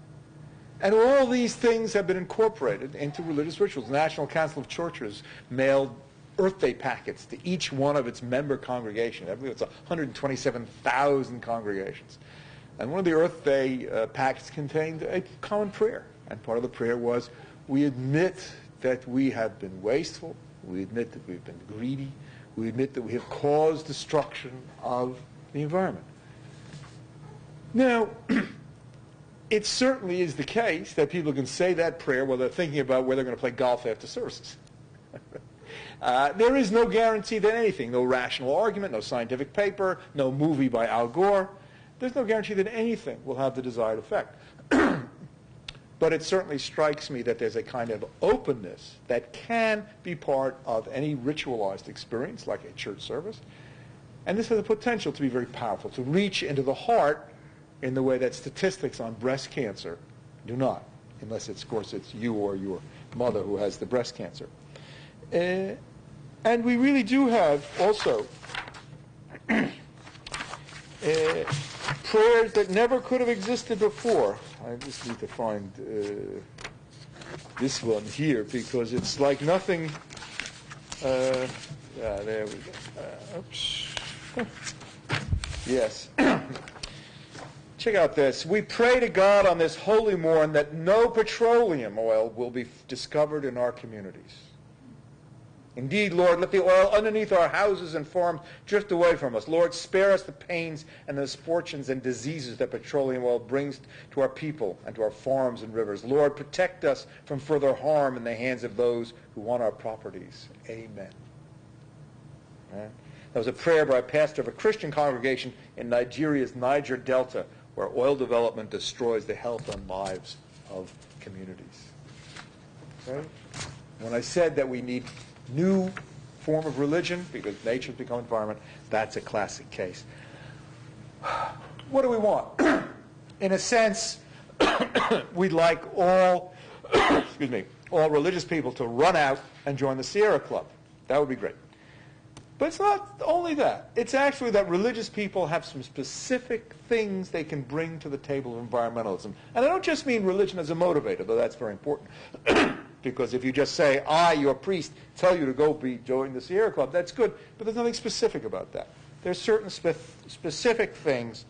And all these things have been incorporated into religious rituals. The National Council of Churches mailed Earth Day packets to each one of its member congregations. I believe it's 127,000 congregations. And one of the Earth Day packets contained a common prayer. And part of the prayer was, we admit that we have been wasteful. We admit that we've been greedy. We admit that we have caused destruction of the environment. Now, it certainly is the case that people can say that prayer while they're thinking about where they're going to play golf after services. There is no guarantee that anything, no rational argument, no scientific paper, no movie by Al Gore, there's no guarantee that anything will have the desired effect. But it certainly strikes me that there's a kind of openness that can be part of any ritualized experience, like a church service. And this has the potential to be very powerful, to reach into the heart in the way that statistics on breast cancer do not, unless, of course, it's you or your mother who has the breast cancer. And we really do have also prayers that never could have existed before. I just need to find this one here because it's like nothing. There we go. Oops. Yes. Check out this. We pray to God on this holy morn that no petroleum oil will be discovered in our communities. Indeed, Lord, let the oil underneath our houses and farms drift away from us. Lord, spare us the pains and the misfortunes and diseases that petroleum oil brings to our people and to our farms and rivers. Lord, protect us from further harm in the hands of those who want our properties. Amen. Right? That was a prayer by a pastor of a Christian congregation in Nigeria's Niger Delta, where oil development destroys the health and lives of communities. Okay? When I said that we need new form of religion because nature's become environment, that's a classic case. What do we want? In a sense, we'd like all all religious people to run out and join the Sierra Club. That would be great. But it's not only that. It's actually that religious people have some specific things they can bring to the table of environmentalism. And I don't just mean religion as a motivator, though that's very important. Because if you just say, I, your priest, tell you to go join the Sierra Club, that's good. But there's nothing specific about that. There's certain specific things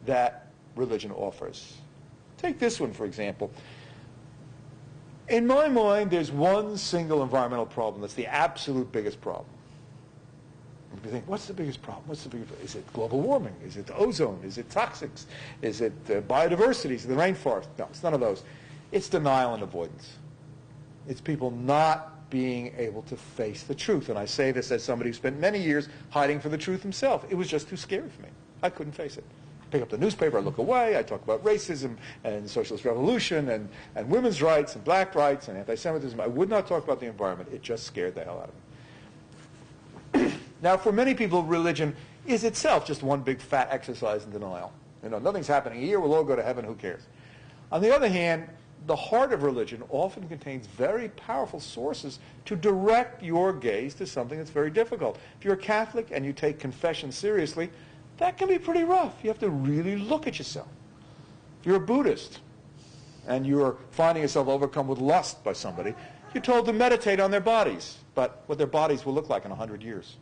that religion offers. Take this one, for example. In my mind, there's one single environmental problem that's the absolute biggest problem. You think, what's the biggest problem? Is it global warming? Is it ozone? Is it toxics? Is it biodiversity? Is it the rainforest? No, it's none of those. It's denial and avoidance. It's people not being able to face the truth. And I say this as somebody who spent many years hiding from the truth himself. It was just too scary for me. I couldn't face it. Pick up the newspaper, I look away, I talk about racism and socialist revolution and women's rights and black rights and anti-Semitism. I would not talk about the environment. It just scared the hell out of me. Now, for many people, religion is itself just one big fat exercise in denial. Nothing's happening here. We'll all go to heaven. Who cares? On the other hand, the heart of religion often contains very powerful sources to direct your gaze to something that's very difficult. If you're a Catholic and you take confession seriously, that can be pretty rough. You have to really look at yourself. If you're a Buddhist and you're finding yourself overcome with lust by somebody, you're told to meditate on their bodies, but what their bodies will look like in 100 years.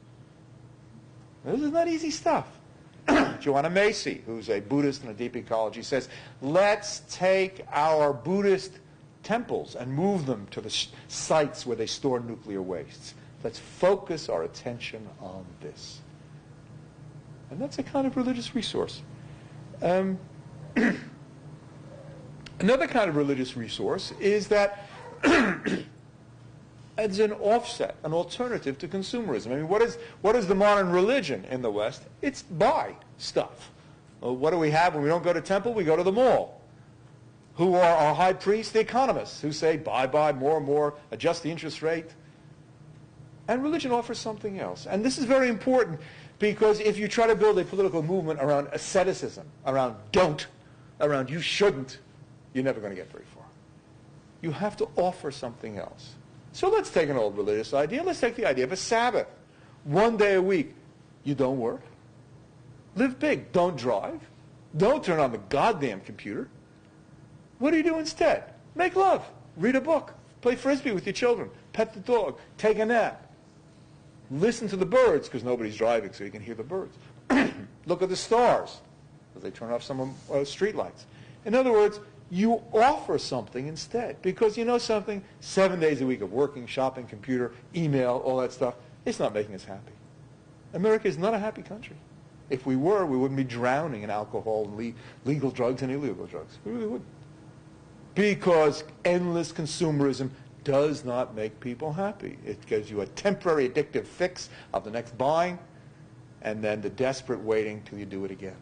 This is not easy stuff. Joanna Macy, who's a Buddhist and a deep ecology, says, let's take our Buddhist temples and move them to the sites where they store nuclear wastes. Let's focus our attention on this. And that's a kind of religious resource. Another kind of religious resource is that as an offset, an alternative to consumerism. I mean, what is the modern religion in the West? It's buy stuff. Well, what do we have when we don't go to temple? We go to the mall. Who are our high priests? The economists, who say buy, more and more, adjust the interest rate. And religion offers something else. And this is very important because if you try to build a political movement around asceticism, around don't, around you shouldn't, you're never going to get very far. You have to offer something else. So let's take an old religious idea. Let's take the idea of a Sabbath. 1 day a week, you don't work. Live big. Don't drive. Don't turn on the goddamn computer. What do you do instead? Make love. Read a book. Play Frisbee with your children. Pet the dog. Take a nap. Listen to the birds, because nobody's driving, so you can hear the birds. Look at the stars, because they turn off some street lights. In other words, you offer something instead. Because you know something? 7 days a week of working, shopping, computer, email, all that stuff, it's not making us happy. America is not a happy country. If we were, we wouldn't be drowning in alcohol and legal drugs and illegal drugs. We really wouldn't. Because endless consumerism does not make people happy. It gives you a temporary addictive fix of the next buying, and then the desperate waiting till you do it again.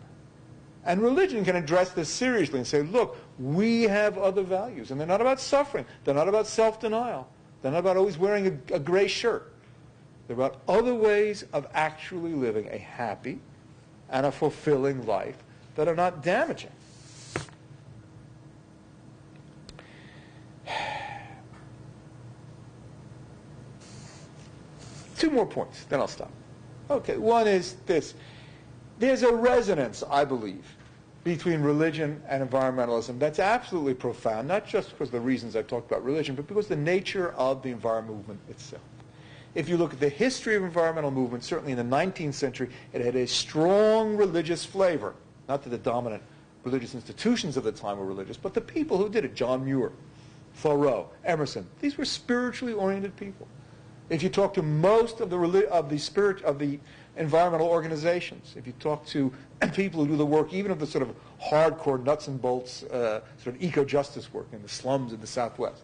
And religion can address this seriously and say, look, we have other values. And they're not about suffering. They're not about self-denial. They're not about always wearing a gray shirt. They're about other ways of actually living a happy and a fulfilling life that are not damaging. Two more points, then I'll stop. Okay, one is this. There's a resonance, I believe, between religion and environmentalism that's absolutely profound, not just because of the reasons I've talked about religion, but because of the nature of the environmental movement itself. If you look at the history of environmental movement, certainly in the 19th century, it had a strong religious flavor. Not that the dominant religious institutions of the time were religious, but the people who did it, John Muir, Thoreau, Emerson, these were spiritually oriented people. If you talk to most of the environmental organizations, if you talk to people who do the work, even of the sort of hardcore nuts and bolts sort of eco-justice work in the slums of the Southwest,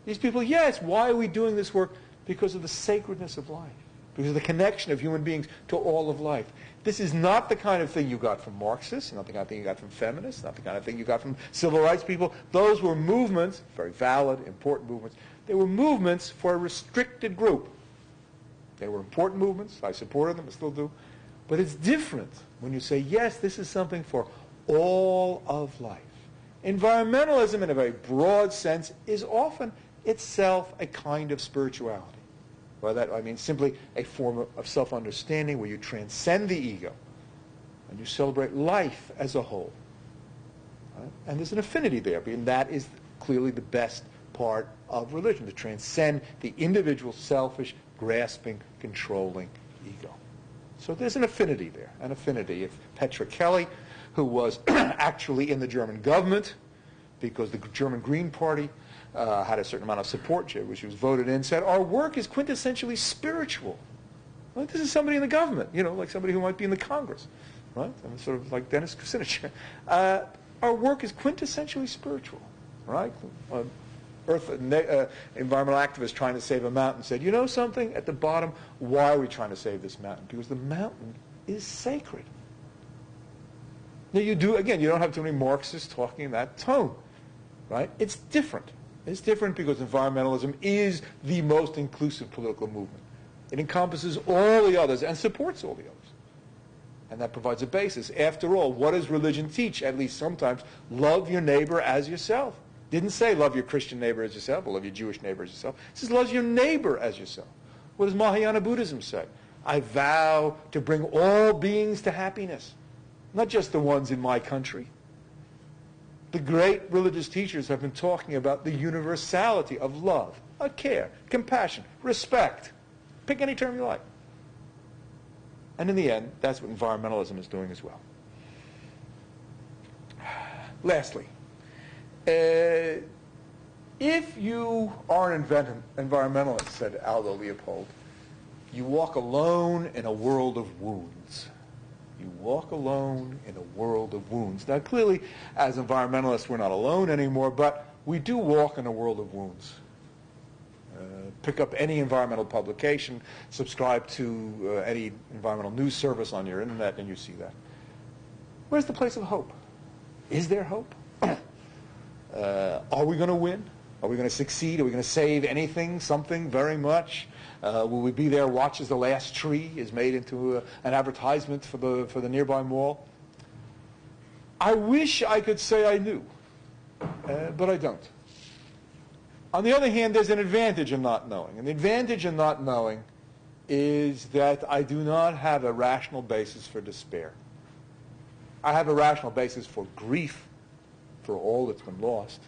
these people, yes, why are we doing this work? Because of the sacredness of life, because of the connection of human beings to all of life. This is not the kind of thing you got from Marxists, not the kind of thing you got from feminists, not the kind of thing you got from civil rights people. Those were movements, very valid, important movements. They were movements for a restricted group. They were important movements. I supported them, I still do. But it's different when you say, yes, this is something for all of life. Environmentalism, in a very broad sense, is often itself a kind of spirituality. By that I mean simply a form of self-understanding where you transcend the ego and you celebrate life as a whole. Right? And there's an affinity there, and that is clearly the best part of religion, to transcend the individual, selfish, grasping, controlling ego. So there's an affinity there, an affinity. If Petra Kelly, who was actually in the German government because the German Green Party had a certain amount of support, which she was voted in, said, our work is quintessentially spiritual. Well, this is somebody in the government, like somebody who might be in the Congress, right? And sort of like Dennis Kucinich. Our work is quintessentially spiritual, right? Environmental activist trying to save a mountain said, you know something? At the bottom, why are we trying to save this mountain? Because the mountain is sacred. Now you don't have too many Marxists talking in that tone, right? It's different. It's different because environmentalism is the most inclusive political movement. It encompasses all the others and supports all the others. And that provides a basis. After all, what does religion teach? At least sometimes, love your neighbor as yourself. Didn't say love your Christian neighbor as yourself, or love your Jewish neighbor as yourself. It says love your neighbor as yourself. What does Mahayana Buddhism say? I vow to bring all beings to happiness, not just the ones in my country. The great religious teachers have been talking about the universality of love, care, compassion, respect. Pick any term you like. And in the end, that's what environmentalism is doing as well. Lastly, if you are an environmentalist, said Aldo Leopold, you walk alone in a world of wounds. You walk alone in a world of wounds. Now, clearly, as environmentalists, we're not alone anymore, but we do walk in a world of wounds. Pick up any environmental publication, subscribe to any environmental news service on your internet, and you see that. Where's the place of hope? Is there hope? Are we going to win? Are we going to succeed? Are we going to save anything, something, very much? Will we be there, watch as the last tree is made into an advertisement for the nearby mall? I wish I could say I knew, but I don't. On the other hand, there's an advantage in not knowing. And the advantage in not knowing is that I do not have a rational basis for despair. I have a rational basis for grief for all that's been lost.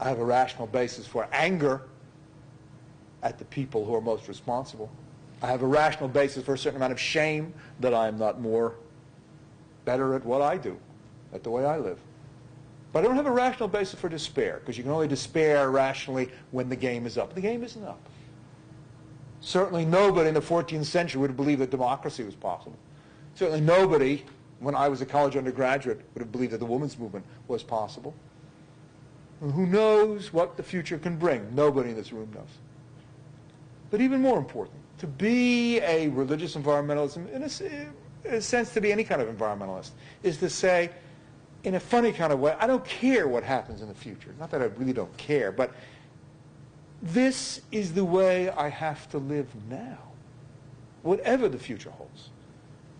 I have a rational basis for anger at the people who are most responsible. I have a rational basis for a certain amount of shame that I am not better at what I do, at the way I live. But I don't have a rational basis for despair, because you can only despair rationally when the game is up. The game isn't up. Certainly nobody in the 14th century would have believed that democracy was possible. Certainly nobody, when I was a college undergraduate, would have believed that the women's movement was possible. And who knows what the future can bring? Nobody in this room knows. But even more important, to be a religious environmentalist, in a sense to be any kind of environmentalist, is to say, in a funny kind of way, I don't care what happens in the future. Not that I really don't care, but this is the way I have to live now. Whatever the future holds.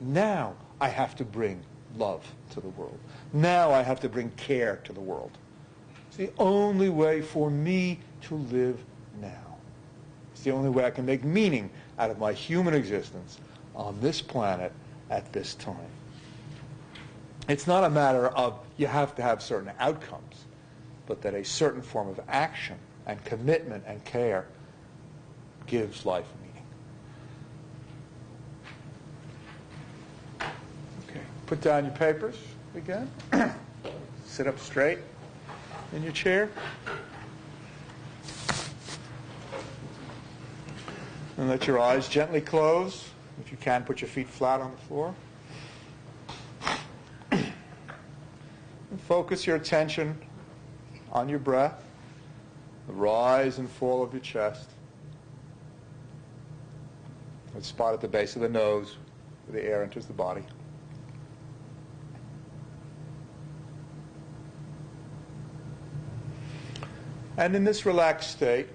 Now I have to bring love to the world. Now I have to bring care to the world. It's the only way for me to live now. It's the only way I can make meaning out of my human existence on this planet at this time. It's not a matter of you have to have certain outcomes, but that a certain form of action and commitment and care gives life meaning. Okay, put down your papers again. Sit up straight in your chair. And let your eyes gently close. If you can, put your feet flat on the floor. And focus your attention on your breath, the rise and fall of your chest. That spot at the base of the nose where the air enters the body. And in this relaxed state,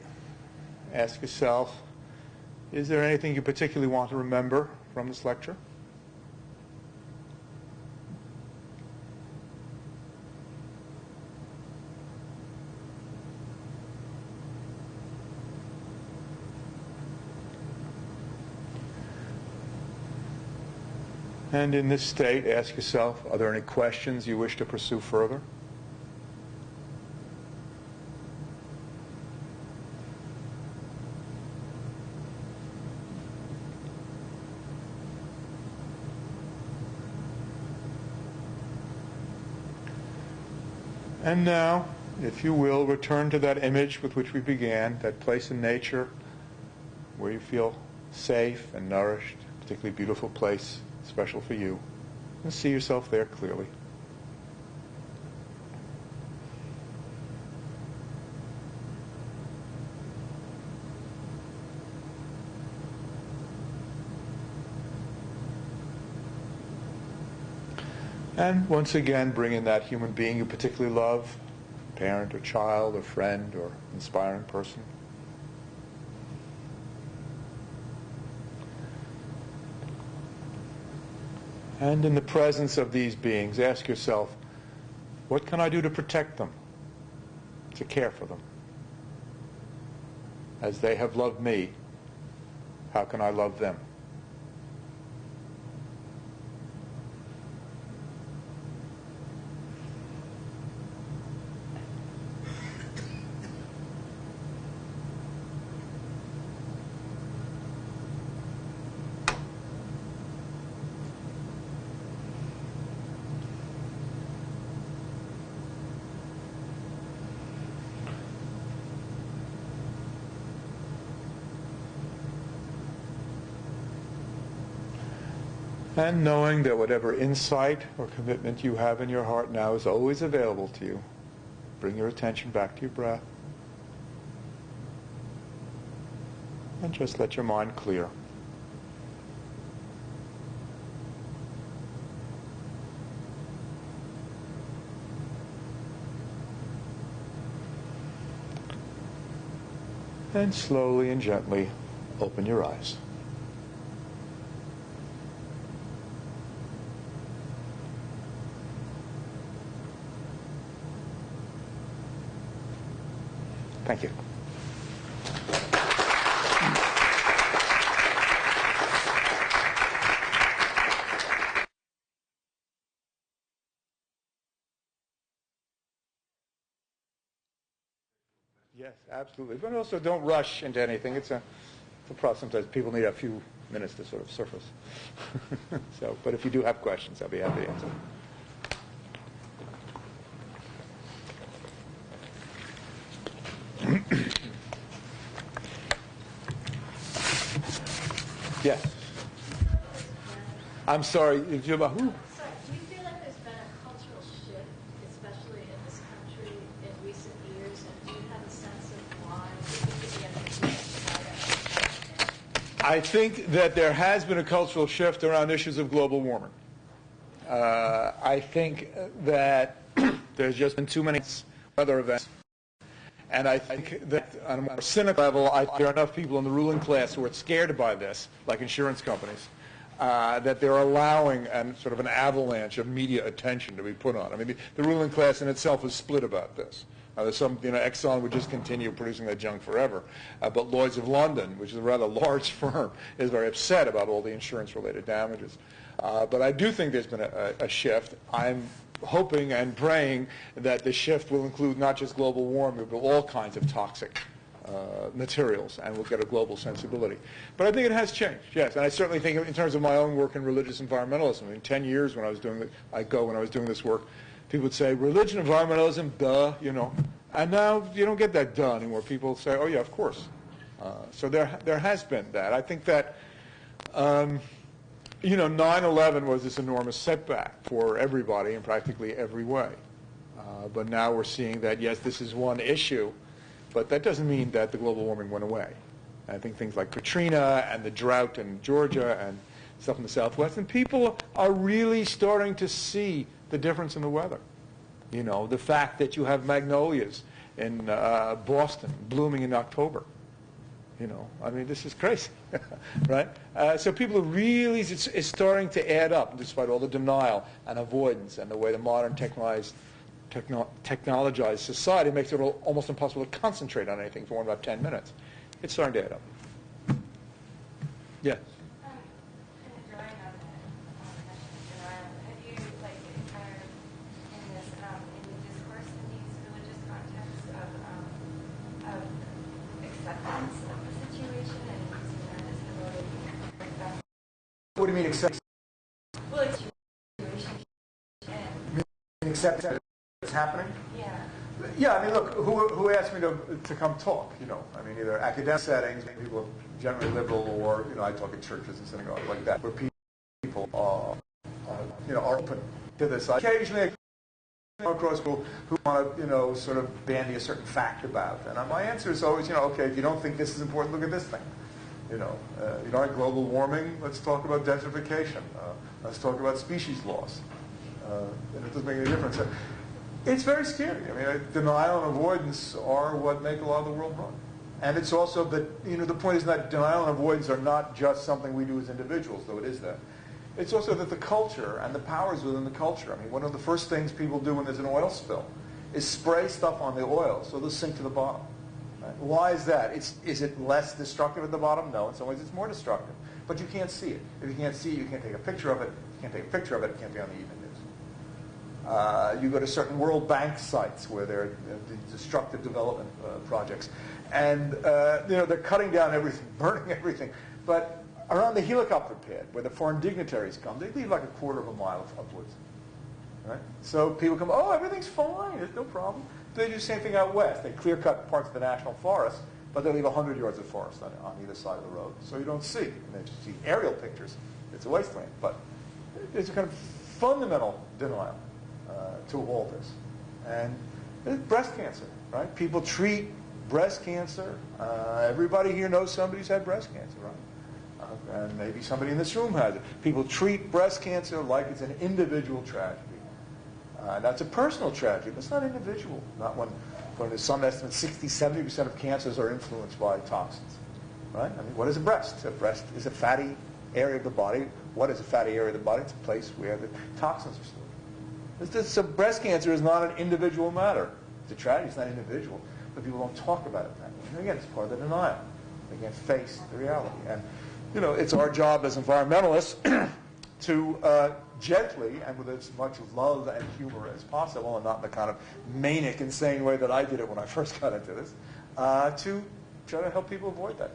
ask yourself, is there anything you particularly want to remember from this lecture? And in this state, ask yourself, are there any questions you wish to pursue further? And now, if you will, return to that image with which we began, that place in nature where you feel safe and nourished, particularly beautiful place, special for you, and see yourself there clearly. And once again, bring in that human being you particularly love, parent or child or friend or inspiring person. And in the presence of these beings, ask yourself, what can I do to protect them, to care for them? As they have loved me, how can I love them? And knowing that whatever insight or commitment you have in your heart now is always available to you, bring your attention back to your breath. And just let your mind clear. And slowly and gently open your eyes. Thank you. Yes, absolutely. But also don't rush into anything. It's a process. Sometimes people need a few minutes to sort of surface. So, but if you do have questions, I'll be happy to answer. Yes. I'm sorry. Did you about who? Sorry, do you feel like there's been a cultural shift, especially in this country, in recent years? And do you have a sense of why? I think that there has been a cultural shift around issues of global warming. I think that there's just been too many weather events. And I think that on a more cynical level, there are enough people in the ruling class who are scared by this, like insurance companies, that they're allowing sort of an avalanche of media attention to be put on. I mean, the ruling class in itself is split about this. There's some, Exxon would just continue producing that junk forever. But Lloyd's of London, which is a rather large firm, is very upset about all the insurance-related damages. But I do think there's been a shift. I'm hoping and praying that the shift will include not just global warming, but all kinds of toxic materials, and we'll get a global sensibility. But I think it has changed, yes. And I certainly think in terms of my own work in religious environmentalism, in 10 years when I was doing this work, people would say, religion, environmentalism, duh, And now you don't get that duh anymore. People say, oh yeah, of course. So there has been that. I think that 9/11 was this enormous setback for everybody in practically every way. But now we're seeing that, yes, this is one issue, but that doesn't mean that the global warming went away. I think things like Katrina and the drought in Georgia and stuff in the Southwest, and people are really starting to see the difference in the weather. The fact that you have magnolias in Boston blooming in October. I mean, this is crazy, right? So people are really, it's starting to add up, despite all the denial and avoidance and the way the modern technologized society makes it almost impossible to concentrate on anything for more than about 10 minutes. It's starting to add up. Yeah. Kind of drawing on that denial, have you encountered in this in the discourse in these religious contexts of acceptance of the situation and using that as the motive? What do you mean accept? Well, it's your situation and Accept that it's happening? yeah. Yeah, I mean, look, who asked me to come talk? I mean, either academic settings, people are generally liberal, or I talk at churches and synagogues like that, where people are open to this. Occasionally, I come across people who want to, sort of bandy a certain fact about, and my answer is always, okay, if you don't think this is important, look at this thing. Global warming. Let's talk about desertification. Let's talk about species loss. And it doesn't make any difference. It's very scary. I mean, denial and avoidance are what make a lot of the world run. And it's also that, the point is that denial and avoidance are not just something we do as individuals, though it is that. It's also that the culture and the powers within the culture. I mean, one of the first things people do when there's an oil spill is spray stuff on the oil so they'll sink to the bottom. Right? Why is that? Is it less destructive at the bottom? No, in some ways it's more destructive. But you can't see it. If you can't see it, you can't take a picture of it. If you can't take a picture of it, it can't be on the evening news. You go to certain World Bank sites where there are destructive development projects. And they're cutting down everything, burning everything. But around the helicopter pad, where the foreign dignitaries come, they leave like a quarter of a mile of woods. Right? So people come, oh, everything's fine, there's no problem. They do the same thing out west. They clear cut parts of the national forest, but they leave 100 yards of forest on either side of the road, so you don't see. And then you see aerial pictures. It's a wasteland. But there's a kind of fundamental denial to all this. And it's breast cancer, right? People treat breast cancer. Everybody here knows somebody who's had breast cancer, right? And maybe somebody in this room has it. People treat breast cancer like it's an individual tragedy. That's a personal tragedy, but it's not individual. Not when there's some estimate 60, 70% of cancers are influenced by toxins. Right? I mean, what is a breast? A breast is a fatty area of the body. What is a fatty area of the body? It's a place where the toxins are stored. So breast cancer is not an individual matter. It's a tragedy. It's not individual. But people don't talk about it that way. And again, it's part of the denial. They can't face the reality. And it's our job as environmentalists to gently and with as much love and humor as possible, and not in the kind of manic, insane way that I did it when I first got into this, to try to help people avoid that.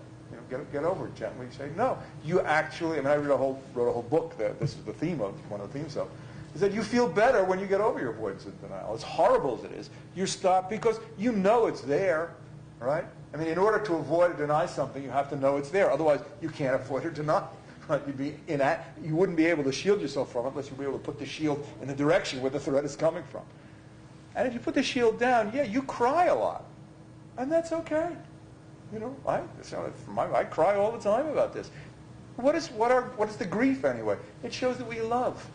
Get over it gently. Say, no, you actually, I wrote a whole book that this is the theme of, one of the themes of, is that you feel better when you get over your avoidance and denial. As horrible as it is, you stop because you know it's there, right? I mean, in order to avoid or deny something, you have to know it's there. Otherwise, you can't avoid or deny it. Right? You wouldn't be able to shield yourself from it unless you were able to put the shield in the direction where the threat is coming from. And if you put the shield down, yeah, you cry a lot. And that's okay. I cry all the time about this. What is the grief anyway? It shows that we love.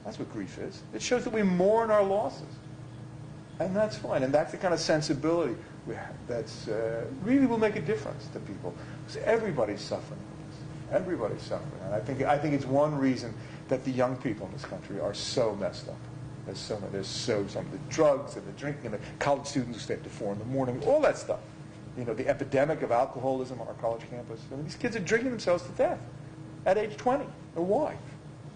That's what grief is. It shows that we mourn our losses. And that's fine. And that's the kind of sensibility we have that's really will make a difference to people. Because everybody's suffering with this. Everybody's suffering. And I think it's one reason that the young people in this country are so messed up. There's some of the drugs and the drinking and the college students who stay up to 4 in the morning, all that stuff. The epidemic of alcoholism on our college campus. These kids are drinking themselves to death at age 20. And why?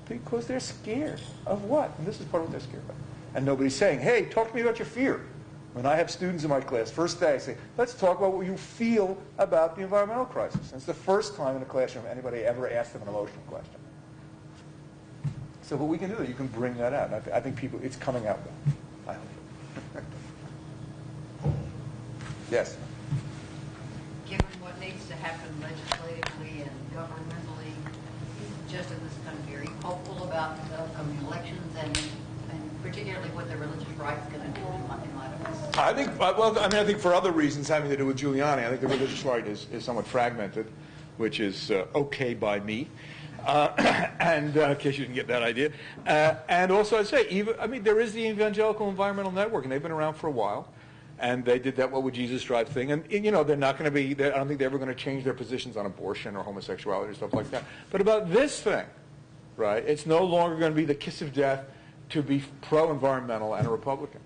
Because they're scared of what? And this is part of what they're scared of. And nobody's saying, hey, talk to me about your fear. When I have students in my class, first day I say, let's talk about what you feel about the environmental crisis. And it's the first time in a classroom anybody ever asked them an emotional question. So what we can do, you can bring that out. And I think it's coming out well. I hope. Yes? Given what needs to happen legislatively and governmentally, just in this country, are you hopeful about the upcoming elections and particularly what the religious right's going to do in light of this? I think for other reasons having to do with Giuliani, I think the religious right is somewhat fragmented, which is okay by me. And in case you didn't get that idea. And also I'd say, there is the Evangelical Environmental Network, and they've been around for a while. And they did that "What Would Jesus Drive" thing. And, they're not going to be, I don't think they're ever going to change their positions on abortion or homosexuality or stuff like that. But about this thing, right, it's no longer going to be the kiss of death to be pro-environmental and a Republican.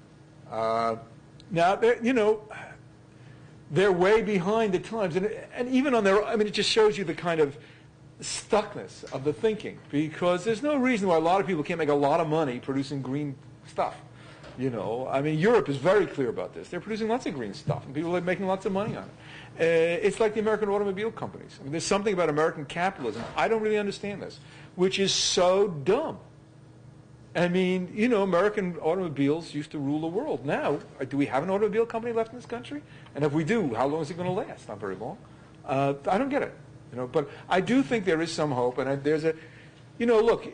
Now, they're way behind the times. And even on their, it just shows you the kind of stuckness of the thinking. Because there's no reason why a lot of people can't make a lot of money producing green stuff. Europe is very clear about this. They're producing lots of green stuff, and people are making lots of money on it. It's like the American automobile companies. There's something about American capitalism, I don't really understand this, which is so dumb. American automobiles used to rule the world. Now, do we have an automobile company left in this country? And if we do, how long is it going to last? Not very long. I don't get it. But I do think there is some hope, and there's a, look,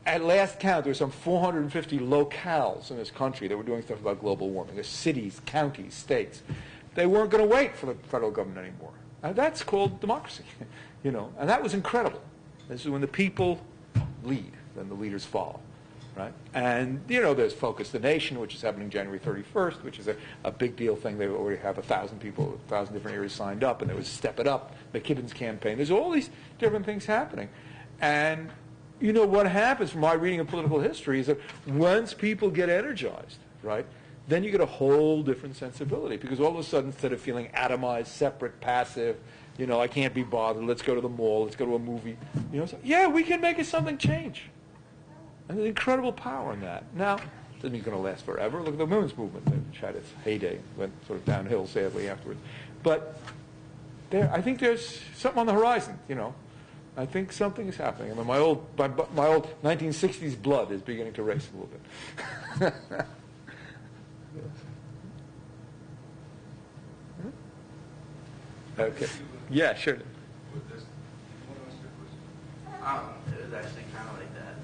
at last count, there were some 450 locales in this country that were doing stuff about global warming. There's cities, counties, states. They weren't going to wait for the federal government anymore. And that's called democracy, and that was incredible. This is when the people lead, then the leaders follow, right? And, there's Focus the Nation, which is happening January 31st, which is a big deal thing. They already have 1,000 people, 1,000 different areas signed up, and there was Step It Up, McKibben's campaign. There's all these different things happening. And you know, what happens from my reading of political history is that once people get energized, right, then you get a whole different sensibility, because all of a sudden, instead of feeling atomized, separate, passive, you know, I can't be bothered, let's go to the mall, let's go to a movie, you know, so, yeah, we can make something change. And there's incredible power in that. Now, doesn't mean it's going to last forever. Look at the women's movement, which had its heyday, went sort of downhill, sadly, afterwards. But I think there's something on the horizon, you know. I think something is happening. I mean, my old 1960s blood is beginning to race a little bit. Okay. Yeah, sure. It was actually kind of like that.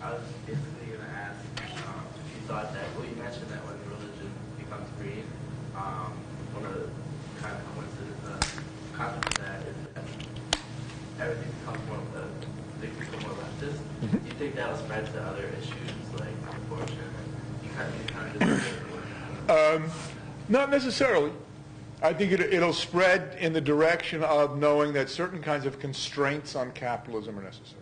I was basically going to ask if you thought that, well, you mentioned that when religion becomes free, one of the kind of consequences of that is that everything becomes things become more leftist. Do you think that will spread to other issues like abortion? You kind of just Not necessarily. I think it'll spread in the direction of knowing that certain kinds of constraints on capitalism are necessary.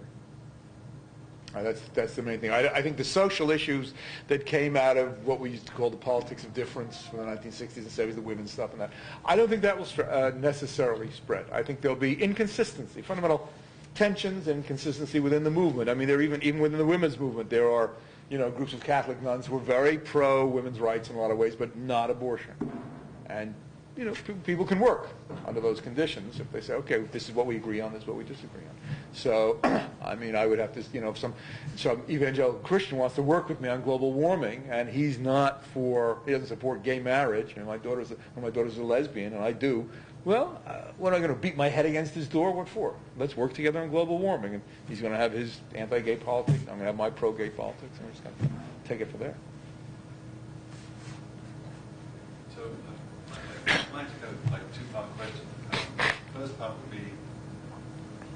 That's the main thing. I think the social issues that came out of what we used to call the politics of difference from the 1960s and 70s, the women's stuff and that, I don't think that will necessarily spread. I think there'll be inconsistency, fundamental tensions and inconsistency within the movement. I mean, even within the women's movement, there are, you know, groups of Catholic nuns who are very pro women's rights in a lot of ways, but not abortion. And you know, people can work under those conditions if they say, okay, this is what we agree on, this is what we disagree on. So, I mean, I would have to, you know, if some evangelical Christian wants to work with me on global warming, and he doesn't support gay marriage, and my daughter's a lesbian, and I do, well, what am I going to beat my head against his door? What for? Let's work together on global warming. And he's going to have his anti-gay politics, I'm going to have my pro-gay politics, and we're just going to take it from there. Mine's kind of like a two-part question. First part would be,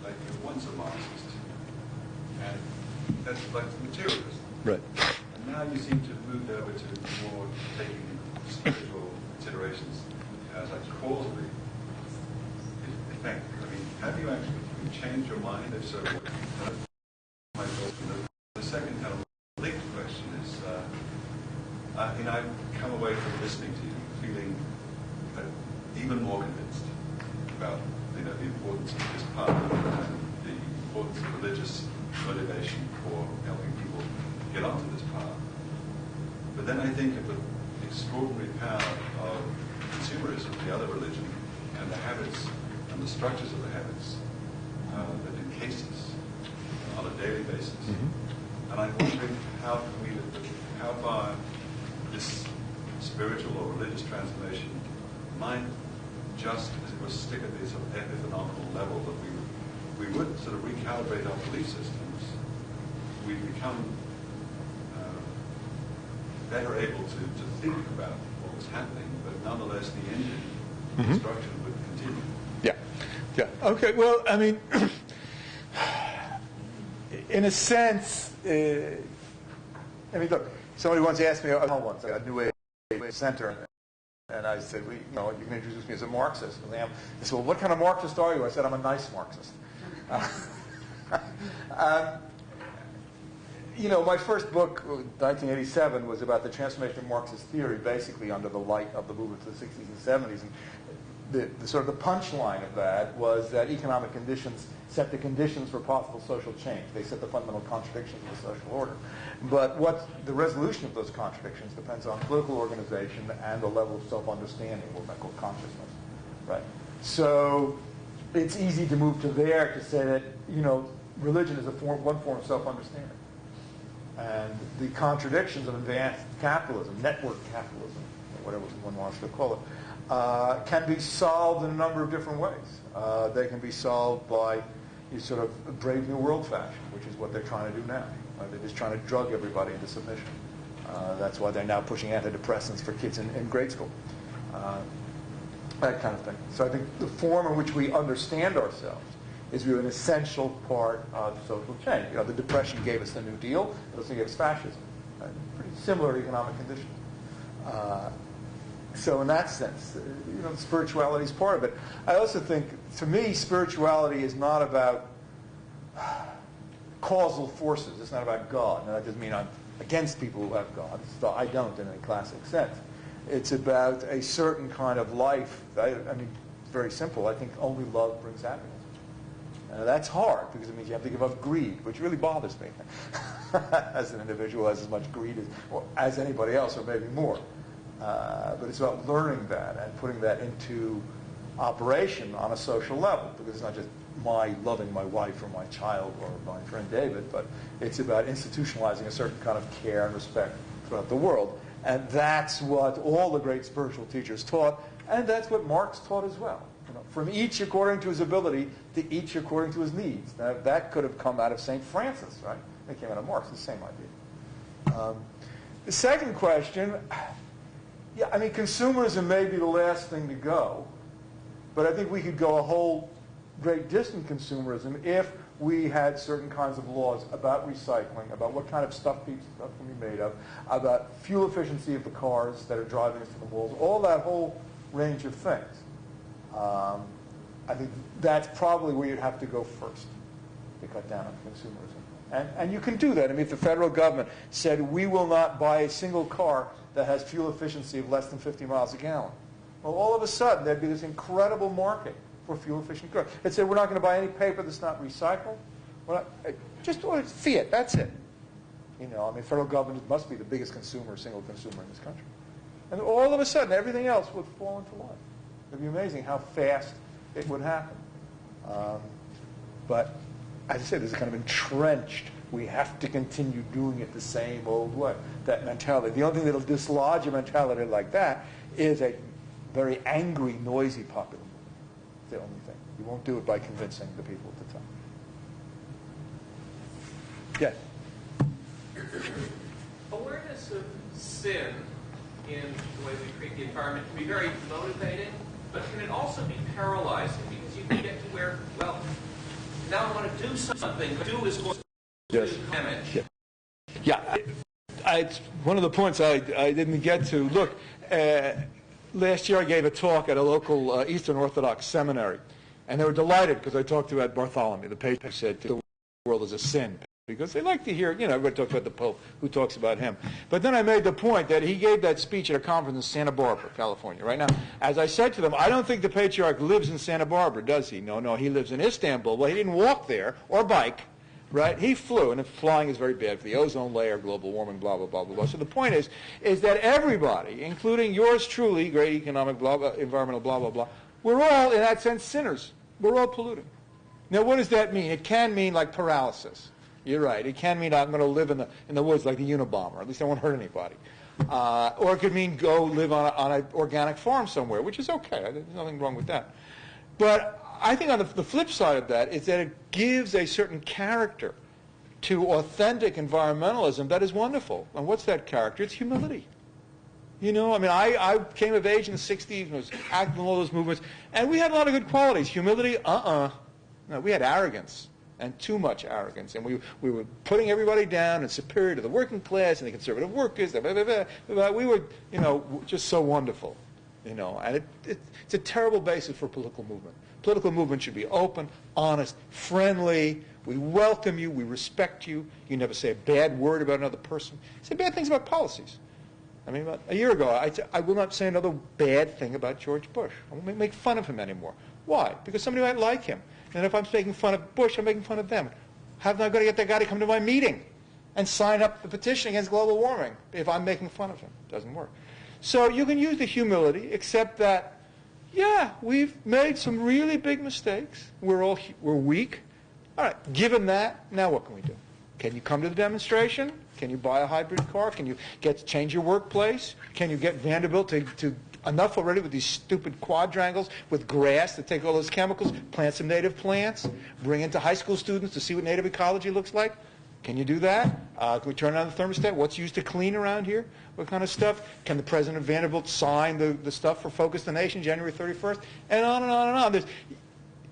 like, you're once a Marxist, and that's like materialist. Right. And now you seem to have moved over to more taking spiritual considerations as like causally effect. I mean, have you actually changed your mind? If so, what might go from the second kind of linked question is, you know, I've come away from listening to you feeling even more convinced about, you know, the importance of this path and the importance of religious motivation for helping people get onto this path. But then I think of the extraordinary power of consumerism, the other religion, and the habits and the structures of the habits that encase us on a daily basis. Mm-hmm. And I'm wondering how far this spiritual or religious transformation might just, as it were, stick at this sort of epiphenomenal level, that we would sort of recalibrate our belief systems. We become better able to think about what was happening, but nonetheless the engine of construction would continue. Yeah. Yeah. Okay. Well, I mean, in a sense, I mean, look, somebody once asked me, once a New Age center, and I said, well, you know, you can introduce me as a Marxist. And they said, well, what kind of Marxist are you? I said, I'm a nice Marxist. You know, my first book, 1987, was about the transformation of Marxist theory, basically under the light of the movement of the 60s and 70s. And the sort of the punchline of that was that economic conditions set the conditions for possible social change. They set the fundamental contradictions of the social order. But what the resolution of those contradictions depends on political organization and the level of self-understanding, what we call consciousness, right? So it's easy to move to there to say that, you know, religion is one form of self-understanding. And the contradictions of advanced capitalism, network capitalism, or whatever one wants to call it, can be solved in a number of different ways. They can be solved by you sort of Brave New World fashion, which is what they're trying to do now. They're just trying to drug everybody into submission. That's why they're now pushing antidepressants for kids in grade school. That kind of thing. So I think the form in which we understand ourselves is really an essential part of social change. You know, the Depression gave us the New Deal. It also gave us fascism. Right? Pretty similar economic conditions. So in that sense, you know, spirituality is part of it. I also think, to me, spirituality is not about causal forces. It's not about God. Now, that doesn't mean I'm against people who have God. So I don't in any classic sense. It's about a certain kind of life. I mean, it's very simple. I think only love brings happiness. That's hard because it means you have to give up greed, which really bothers me as an individual who has as much greed as anybody else, or maybe more. But it's about learning that and putting that into operation on a social level, because it's not just my loving my wife or my child or my friend David, but it's about institutionalizing a certain kind of care and respect throughout the world. And that's what all the great spiritual teachers taught, and that's what Marx taught as well. From each according to his ability to each according to his needs. Now, that could have come out of St. Francis, right? It came out of Marx, the same idea. The second question, yeah, I mean, consumerism may be the last thing to go, but I think we could go a whole great distance consumerism if we had certain kinds of laws about recycling, about what kind of stuff can be made of, about fuel efficiency of the cars that are driving us to the malls, all that whole range of things. I think that's probably where you'd have to go first to cut down on consumerism. And you can do that. I mean, if the federal government said, we will not buy a single car that has fuel efficiency of less than 50 miles a gallon, well, all of a sudden, there'd be this incredible market for fuel-efficient cars. It said, we're not going to buy any paper that's not recycled. Just Fiat, that's it. You know, I mean, federal government must be the biggest consumer, single consumer in this country. And all of a sudden, everything else would fall into line. It'd be amazing how fast it would happen. But as I said, this is kind of entrenched. We have to continue doing it the same old way. That mentality. The only thing that'll dislodge a mentality like that is a very angry, noisy popular movement. It's the only thing. You won't do it by convincing the people at the time. Yes? Awareness of sin in the way we treat the environment can be very motivating, but can it also be paralyzing? Because you can get to where, well, now I want to do something. Do is going to do damage. Yeah. It's one of the points I didn't get to. Look, last year I gave a talk at a local Eastern Orthodox seminary, and they were delighted because I talked about Bartholomew. The paper said the world is a sin, because they like to hear, you know, everybody talks about the Pope, who talks about him. But then I made the point that he gave that speech at a conference in Santa Barbara, California. Right now, as I said to them, I don't think the patriarch lives in Santa Barbara, does he? No, he lives in Istanbul. Well, he didn't walk there or bike, right? He flew, and flying is very bad for the ozone layer, global warming, blah, blah, blah, blah, blah. So the point is that everybody, including yours truly, great economic, blah, blah, environmental, blah, blah, blah, we're all, in that sense, sinners. We're all polluting. Now, what does that mean? It can mean like paralysis. You're right. It can mean I'm going to live in the woods like the Unabomber. At least I won't hurt anybody. Or it could mean go live on an organic farm somewhere, which is okay. There's nothing wrong with that. But I think on the flip side of that is that it gives a certain character to authentic environmentalism that is wonderful. And what's that character? It's humility. You know, I mean, I came of age in the 60s and was active in all those movements, and we had a lot of good qualities. Humility, No, we had arrogance. And too much arrogance. And we were putting everybody down and superior to the working class and the conservative workers. Blah, blah, blah, blah. We were, you know, just so wonderful. You know, and it's a terrible basis for political movement. Political movement should be open, honest, friendly. We welcome you. We respect you. You never say a bad word about another person. Say bad things about policies. I mean, about a year ago, I will not say another bad thing about George Bush. I won't make fun of him anymore. Why? Because somebody might like him. And if I'm making fun of Bush, I'm making fun of them. How am I going to get that guy to come to my meeting and sign up the petition against global warming if I'm making fun of him? It doesn't work. So you can use the humility, except that, yeah, we've made some really big mistakes. We're weak. All right, given that, now what can we do? Can you come to the demonstration? Can you buy a hybrid car? Can you change your workplace? Can you get Vanderbilt to enough already with these stupid quadrangles with grass to take all those chemicals, plant some native plants, bring into high school students to see what native ecology looks like? Can you do that? Can we turn on the thermostat? What's used to clean around here? What kind of stuff? Can the president of Vanderbilt sign the stuff for Focus the Nation, January 31st? And on and on and on.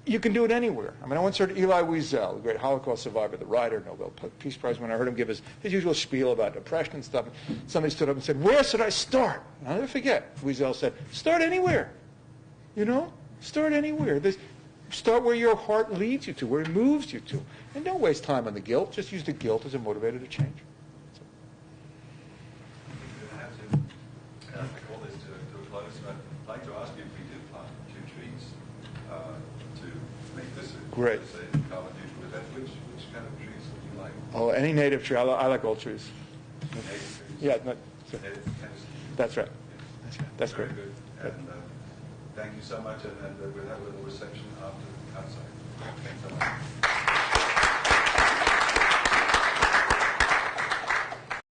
You can do it anywhere. I mean, I once heard Elie Wiesel, the great Holocaust survivor, the writer, Nobel Peace Prize, when I heard him give his usual spiel about depression and stuff, somebody stood up and said, where should I start? And I'll never forget. Wiesel said, start anywhere. You know? Start anywhere. Start where your heart leads you to, where it moves you to. And don't waste time on the guilt. Just use the guilt as a motivator to change. We're going to have to call this to a close, but I'd like to ask you if we did plant 2 trees to make this a Great. carbon neutral event, which kind of trees would you like? Oh, any native tree. I like all trees. Native trees? Yeah, no, Native Tennessee? that's right. Yeah. That's right. That's Very great. good. And thank you so much, and we'll have a little reception outside. Thanks so much.